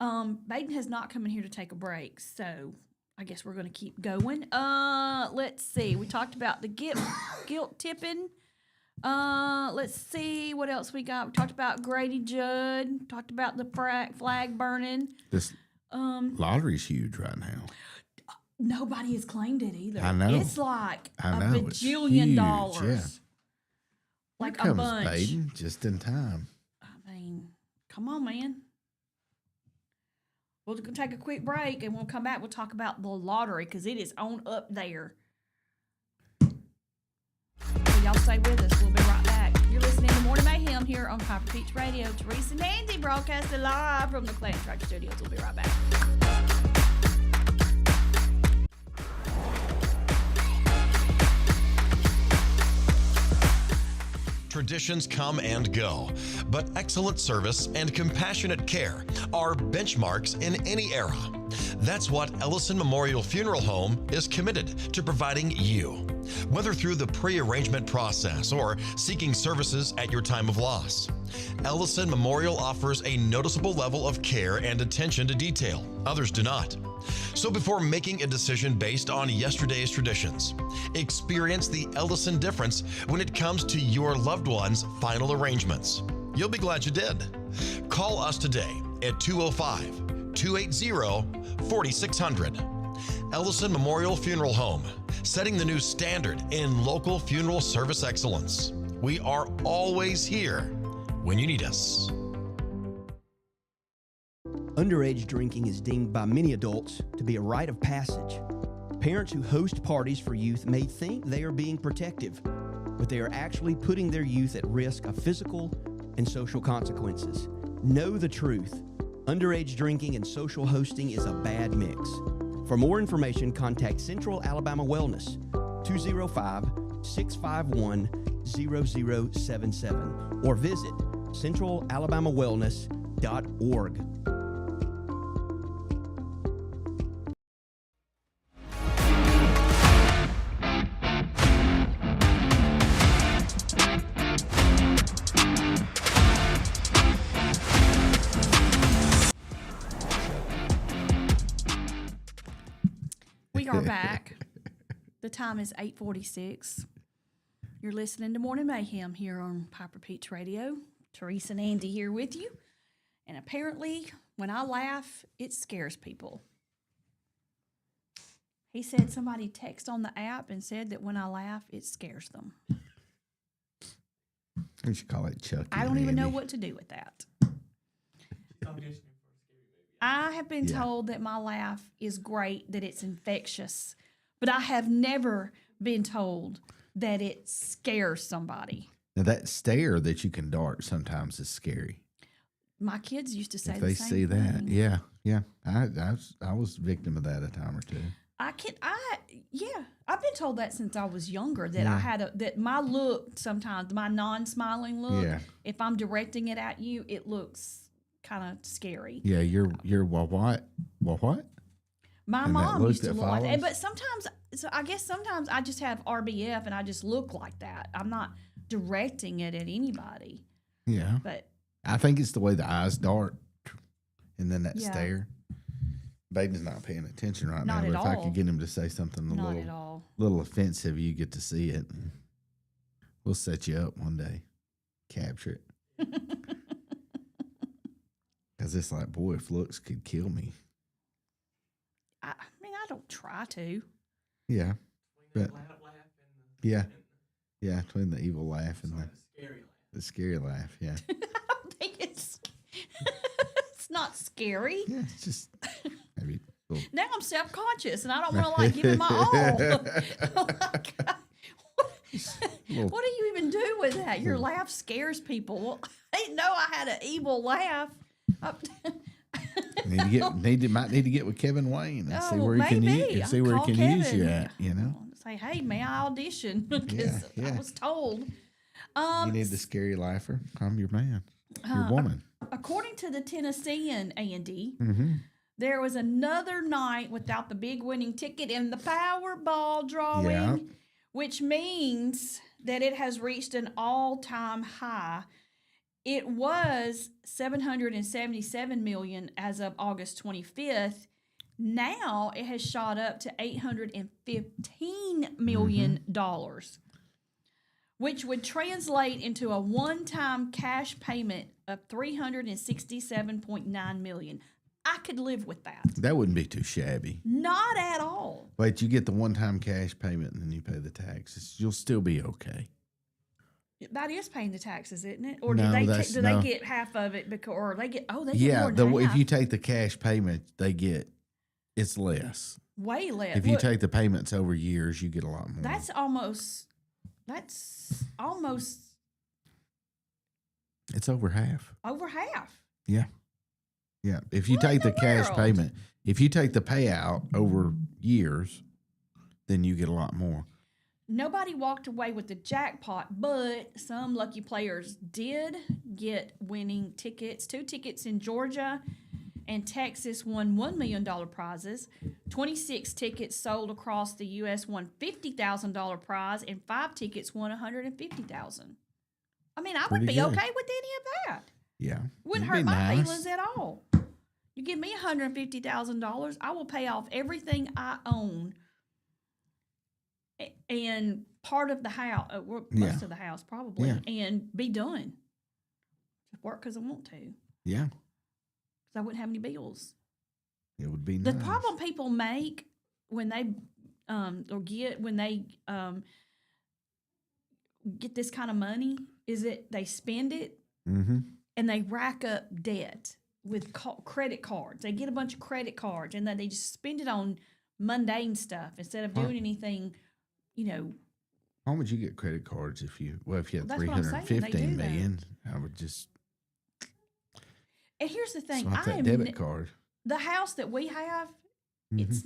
Baden has not come in here to take a break, so I guess we're gonna keep going. Let's see. We talked about the guilt tipping. Let's see what else we got. We talked about Grady Judd. Talked about the flag burning. This lottery's huge right now. Nobody has claimed it either. I know. It's like I a know, it's bajillion huge, dollars. yeah. Like Here a comes bunch. Baden, just in time. I mean, come on, man. We'll take a quick break, and we'll come back. We'll talk about the lottery because it is on up there. So y'all stay with us. We'll be right back. You're listening to Morning Mayhem here on Copper Peach Radio. Teresa and Andy broadcasting live from the Clan Track Studios. We'll be right back. Traditions come and go, but excellent service and compassionate care are benchmarks in any era. That's what Ellison Memorial Funeral Home is committed to providing you, whether through the pre-arrangement process or seeking services at your time of loss. Ellison Memorial offers a noticeable level of care and attention to detail. Others do not. So before making a decision based on yesterday's traditions, experience the Ellison difference when it comes to your loved one's final arrangements. You'll be glad you did. Call us today at 205-280-4600. Ellison Memorial Funeral Home, setting the new standard in local funeral service excellence. We are always here when you need us. Underage drinking is deemed by many adults to be a rite of passage. Parents who host parties for youth may think they are being protective, but they are actually putting their youth at risk of physical and social consequences. Know the truth. Underage drinking and social hosting is a bad mix. For more information, contact Central Alabama Wellness, 205-651-0077, or visit centralalabamawellness.org. We are back. The time is 8:46. You're listening to Morning Mayhem here on Piper Peach Radio. Teresa and Andy here with you. And apparently, when I laugh, it scares people. He said somebody texted on the app and said that when I laugh, it scares them. We should call it Chucky. I don't even know Andy. what to do with that. I have been told that my laugh is great, that it's infectious, but I have never been told that it scares somebody. Now that stare that you can dart sometimes is scary. My kids used to say If the they same see that, thing. yeah. I was victim of that a time or two. I've been told that since I was younger, that that my look sometimes, my non-smiling look, if I'm directing it at you, it looks kind of scary. Yeah, you're what? My And that mom look used to that look like that. follows? But sometimes, so I guess sometimes I just have RBF and I just look like that. I'm not directing it at anybody. Yeah. But I think it's the way the eyes dart and then that Yeah. stare. Baby's not paying attention right Not now, at but if I all. could get him to say something not at all. little offensive, you get to see it. And we'll set you up one day. Capture it. Because it's like, boy, if looks could kill me. I mean, I don't try to. Yeah. But yeah. Yeah, between the evil laugh and the scary laugh. Yeah. I don't think it's not scary. Yeah, it's just maybe a little. Now I'm self-conscious and I don't want to like give it my all. What do you even do with that? Your laugh scares people. Well, I didn't know I had an evil laugh. Might need to get with Kevin Wayne and see Oh, where he can maybe. see I'll where he call can use you Kevin. at. You know, Say, hey, may I audition? Because Yeah. I was told. you need the scary laugher. I'm your man, your woman. According to the Tennessean, Andy, Mm-hmm. there was another night without the big winning ticket in the Powerball drawing, Yeah. which means that it has reached an all-time high. It was $777 million as of August 25th. Now it has shot up to $815 million, which would translate into a one-time cash payment of $367.9 million. I could live with that. That wouldn't be too shabby. Not at all. Wait, you get the one-time cash payment and then you pay the taxes. You'll still be okay. That is paying the taxes, isn't it? Or No, do they that's- do no. they get half of it because or they get they get Yeah, more than half. if you take the cash payment, it's less. Way less. If you Look, take the payments over years, you get a lot more. that's almost It's over half. Over half. Yeah. Yeah. If you What in take the the cash world? payment, if you take the payout over years, then you get a lot more. Nobody walked away with the jackpot, but some lucky players did get winning tickets. 2 tickets in Georgia and Texas won $1 million prizes. 26 tickets sold across the U.S. won $50,000 prize, and 5 tickets won $150,000. I mean, I would Pretty be good. okay with any of that. Yeah. Wouldn't It'd hurt be my nice. feelings at all. You give me $150,000, I will pay off everything I own and part of the house, most of the house probably, and be done. Just work because I want to, Yeah. because I wouldn't have any bills. It would be The nice. problem people make when they get this kind of money is that they spend it Mm-hmm. and they rack up debt with credit cards. They get a bunch of credit cards and then they just spend it on mundane stuff instead of doing anything, you know. How would you get credit cards if you had Well, that's what I'm saying. They 315 do that. million? I would just And here's the thing: swipe that debit card. The house that we have, it's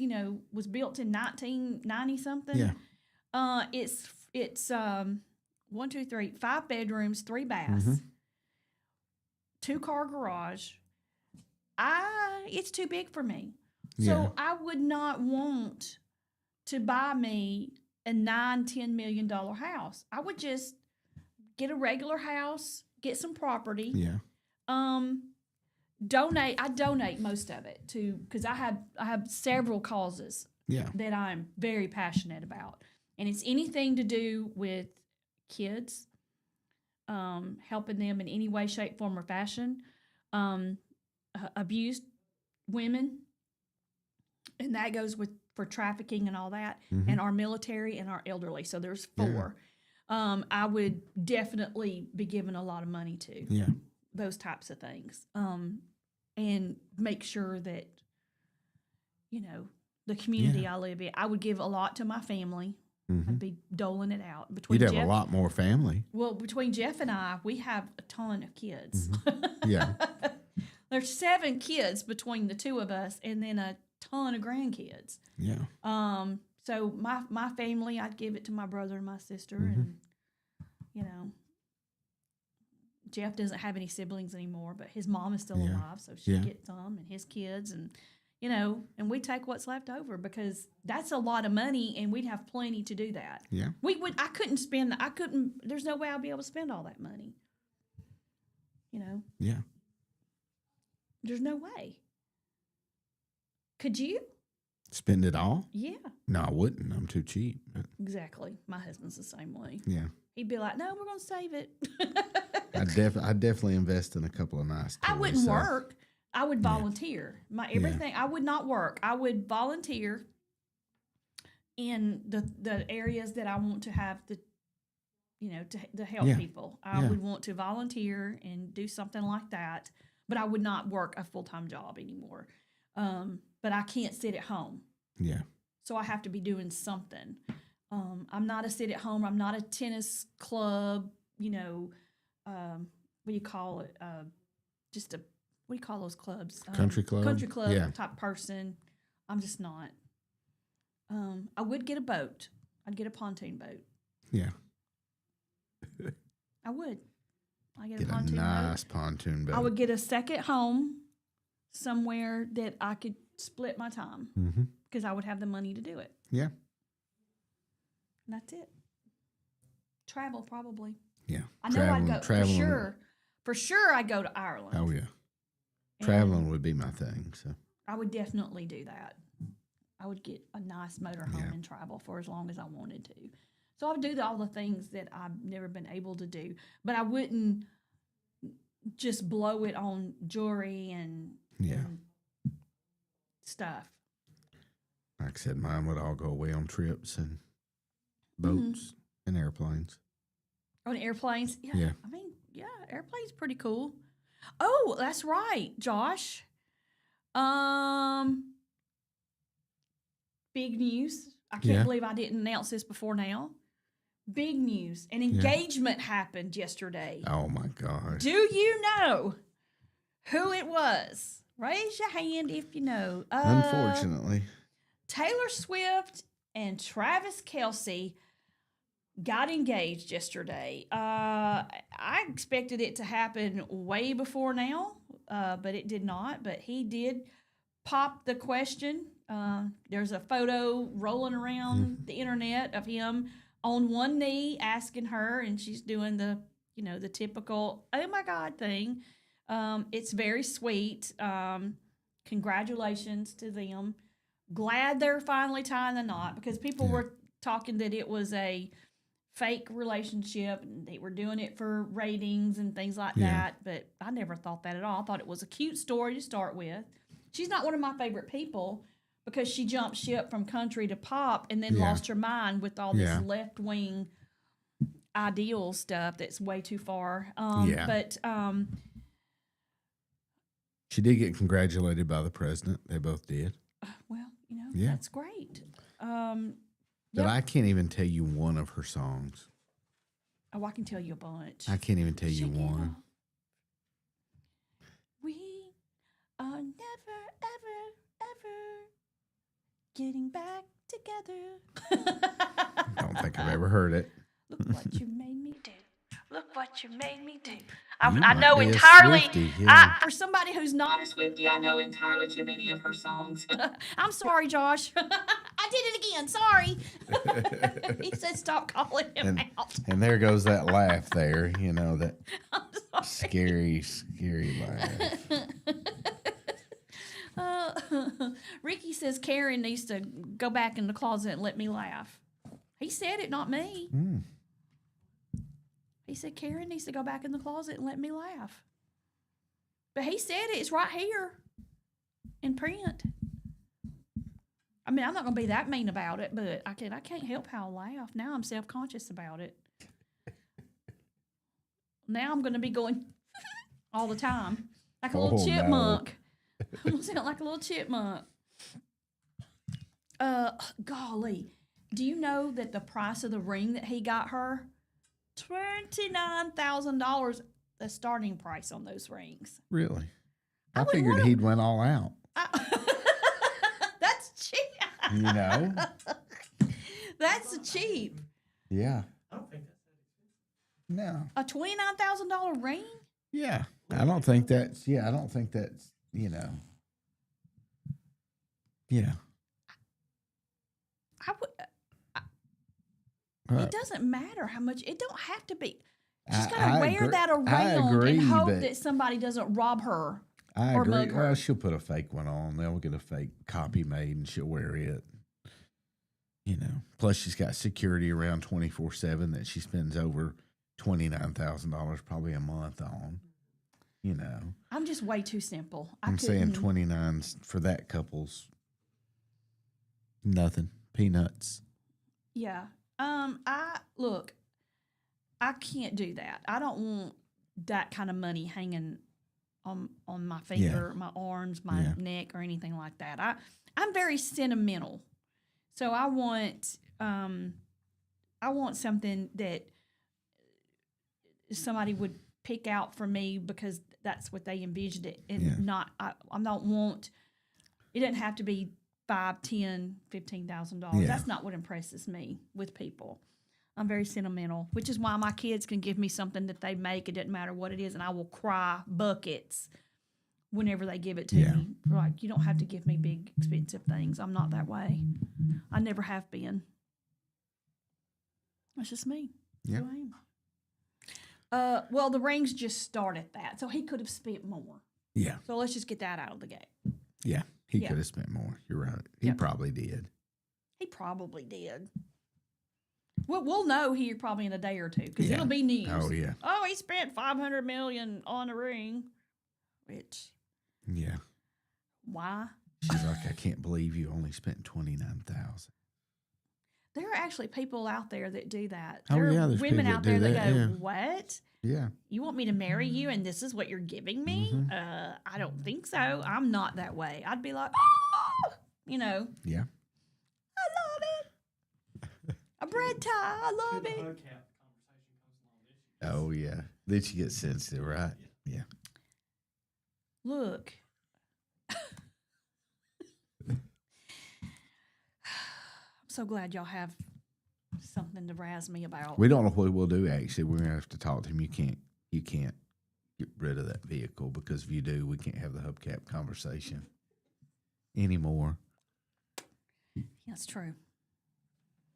was built in 1990 something. Yeah. It's 1, 2, 3, 5 bedrooms, 3 baths, 2-car garage. It's too big for me. So Yeah. I would not want to buy me a $9-10 million house. I would just get a regular house, get some property. Yeah. Donate. I donate most of it to, because I have several causes Yeah. that I'm very passionate about, and it's anything to do with kids, helping them in any way, shape, form, or fashion, abused women, and that goes for trafficking and all that, and our military and our elderly. So there's 4. I would definitely be giving a lot of money to Yeah. those types of things, and make sure that, the community I live in. I would give a lot to my family. I'd be doling it out between You'd have Jeff. a lot more family. Well, between Jeff and I, we have a ton of kids. Yeah. There's 7 kids between the 2 of us, and then a ton of grandkids. Yeah. So my family, I'd give it to my brother and my sister, and Jeff doesn't have any siblings anymore, but his mom is still alive, so she gets some, and his kids, and and we take what's left over, because that's a lot of money, and we'd have plenty to do that. Yeah. There's no way I'll be able to spend all that money. Yeah. There's no way. Could you? Spend it all? Yeah, No, I wouldn't. I'm too cheap. But exactly. My husband's the same way. yeah. He'd be like, no, we're going to save it. I'd definitely invest in a couple of nice toys. I wouldn't so- work. I would volunteer. Everything. I would not work. I would volunteer in the areas that I want to have to help Yeah. people. I would want to volunteer and do something like that, but I would not work a full-time job anymore. But I can't sit at home. Yeah. So I have to be doing something. I'm not a sit-at-home. I'm not a tennis club, what do you call it? What do you call those clubs? Country club? Country club Yeah. type person. I'm just not. I would get a boat. I'd get a pontoon boat. Yeah. I would. I get Get a a pontoon nice boat. pontoon boat. I would get a second home somewhere that I could split my time, because I would have the money to do it. Yeah. And that's it. Travel, probably. Yeah. I know I'd go traveling. for sure. For sure, I'd go to Ireland. Oh, yeah. And Traveling would be my thing. So I would definitely do that. I would get a nice motorhome Yeah. and travel for as long as I wanted to. So I would do all the things that I've never been able to do, but I wouldn't just blow it on jewelry and stuff. like I said, mine would all go away on trips and boats and airplanes. On airplanes? Yeah. I mean, airplanes pretty cool. Oh, that's right, Josh. Big news. I can't believe I didn't announce this before now. big news. An engagement happened yesterday. Oh my gosh. Do you know who it was? Raise your hand if you know. Unfortunately. Taylor Swift and Travis Kelce got engaged yesterday. I expected it to happen way before now, but it did not. But he did pop the question. There's a photo rolling around the internet of him on one knee asking her, and she's doing the typical "oh my God" thing. It's very sweet. Congratulations to them. Glad they're finally tying the knot, because people were talking that it was a fake relationship and they were doing it for ratings and things like that. But I never thought that at all. I thought it was a cute story to start with. She's not one of my favorite people because she jumped ship from country to pop and then lost her mind with all this left-wing ideal stuff that's way too far. But she did get congratulated by the president. They both did. Well, that's great. But I can't even tell you one of her songs. Oh, I can tell you a bunch. I can't even tell you one. We are never, ever, ever getting back together. I don't think I've ever heard it. Look what you made me do. Look what you made me do. You I know might be a entirely. Swiftie, For somebody who's not a Swiftie, I know entirely too many of her songs. I'm sorry, Josh. I did it again. Sorry. He said stop calling him out. And there goes that laugh there, that I'm scary, sorry. scary laugh. Ricky says Karen needs to go back in the closet and let me laugh. He said it, not me. He said Karen needs to go back in the closet and let me laugh. But he said it. It's right here in print. I mean, I'm not going to be that mean about it, but I can't help how I laugh. Now I'm self-conscious about it. Now I'm going to be going all the time like a little chipmunk. I'm going to sound like a little chipmunk. Golly. Do you know that the price of the ring that he got her? $29,000, the starting price on those rings. Really? I figured he'd went all out. That's cheap. That's cheap. Yeah. I don't think that's no. A $29,000 ring? Yeah. I don't think that's Yeah. I would. It doesn't matter how much. It don't have to be. She's got to wear that around and hope that somebody doesn't rob her. I or agree. mug her. Well, she'll put a fake one on. They'll get a fake copy made, and she'll wear it. Plus she's got security around 24/7 that she spends over $29,000 probably a month on. I'm just way too simple. I'm saying 29's for that couple's nothing. Peanuts. Yeah. I can't do that. I don't want that kind of money hanging on my finger, my arms, my neck, or anything like that. I'm very sentimental, so I want something that somebody would pick out for me because that's what they envisioned it, and I don't want. It doesn't have to be $5,000, $10,000, $15,000. That's not what impresses me with people. I'm very sentimental, which is why my kids can give me something that they make. It doesn't matter what it is, and I will cry buckets whenever they give it to me. Like, you don't have to give me big, expensive things. I'm not that way. I never have been. That's just me. Yeah. Who I am. Well, the rings just start at that, so he could have spent more. Yeah. So let's just get that out of the gate. Yeah. He could have spent more. You're right. He probably did. He probably did. We'll know here probably in a day or two because it'll be news. Oh, yeah. Oh, he spent $500 million on a ring. Which? Yeah. Why? She's like, I can't believe you only spent $29,000. There are actually people out there that do that. Oh, There are there's women people out that there do that that, go, yeah. "What? Yeah. You want me to marry you and this is what you're giving me?" I don't think so. I'm not that way. I'd be like, Yeah. I love it. A brand ahead, Ty. I love it. Oh yeah. Then she gets sensitive, right? Yeah. Look. I'm so glad y'all have something to razz me about. We don't know what we'll do. Actually, we're gonna have to talk to him. You can't get rid of that vehicle, because if you do, we can't have the hubcap conversation anymore. That's true.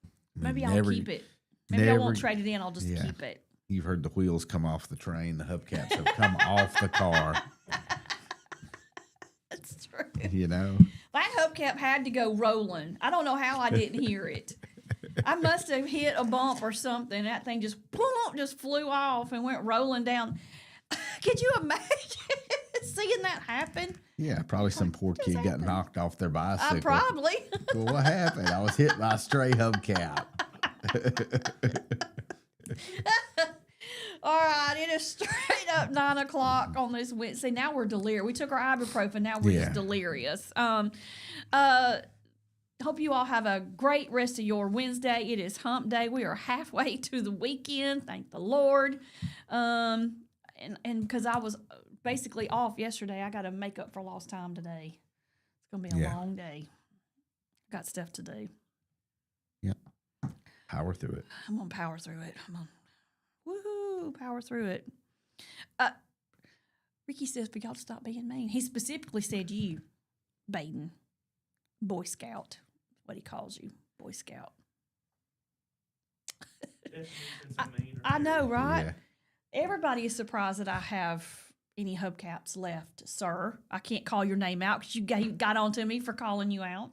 I mean, Maybe I'll keep it. Maybe I won't trade it in. I'll just keep it. You've heard the wheels come off the train. The hubcaps have come off the car. That's true. You know? That hubcap had to go rolling. I don't know how I didn't hear it. I must have hit a bump or something. That thing just flew off and went rolling down. Could you imagine seeing that happen? Yeah, probably some poor kid got knocked off their bicycle. Probably. Well, what happened? I was hit by a stray hubcap. All right, it is straight up 9 o'clock on this Wednesday. Now we're delirious. We took our ibuprofen. Now we're just delirious. Hope you all have a great rest of your Wednesday. It is hump day. We are halfway to the weekend. Thank the Lord. And because I was basically off yesterday, I got to make up for lost time today. It's going to be a long day. Got stuff to do. Yep. Power through it. I'm going to power through it. Woohoo, power through it. Ricky says for y'all to stop being mean. He specifically said you, Baden, Boy Scout. What he calls you, Boy Scout. I know, right? Yeah. Everybody is surprised that I have any hubcaps left, sir. I can't call your name out because you got onto me for calling you out.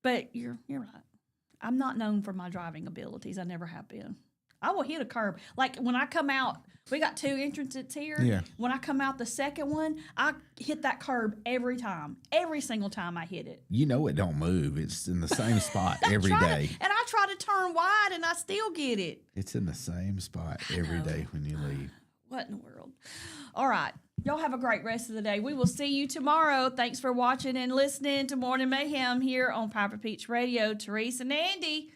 But you're right. I'm not known for my driving abilities. I never have been. I will hit a curb. Like when I come out, we got 2 entrances here. Yeah. When I come out the second one, I hit that curb every time. Every single time I hit it. You know it don't move. It's in the same spot every day. And I try to turn wide and I still get it. It's in the same spot every day when you leave. What in the world? All right. Y'all have a great rest of the day. We will see you tomorrow. Thanks for watching and listening to Morning Mayhem here on Piper Peach Radio. Teresa and Andy.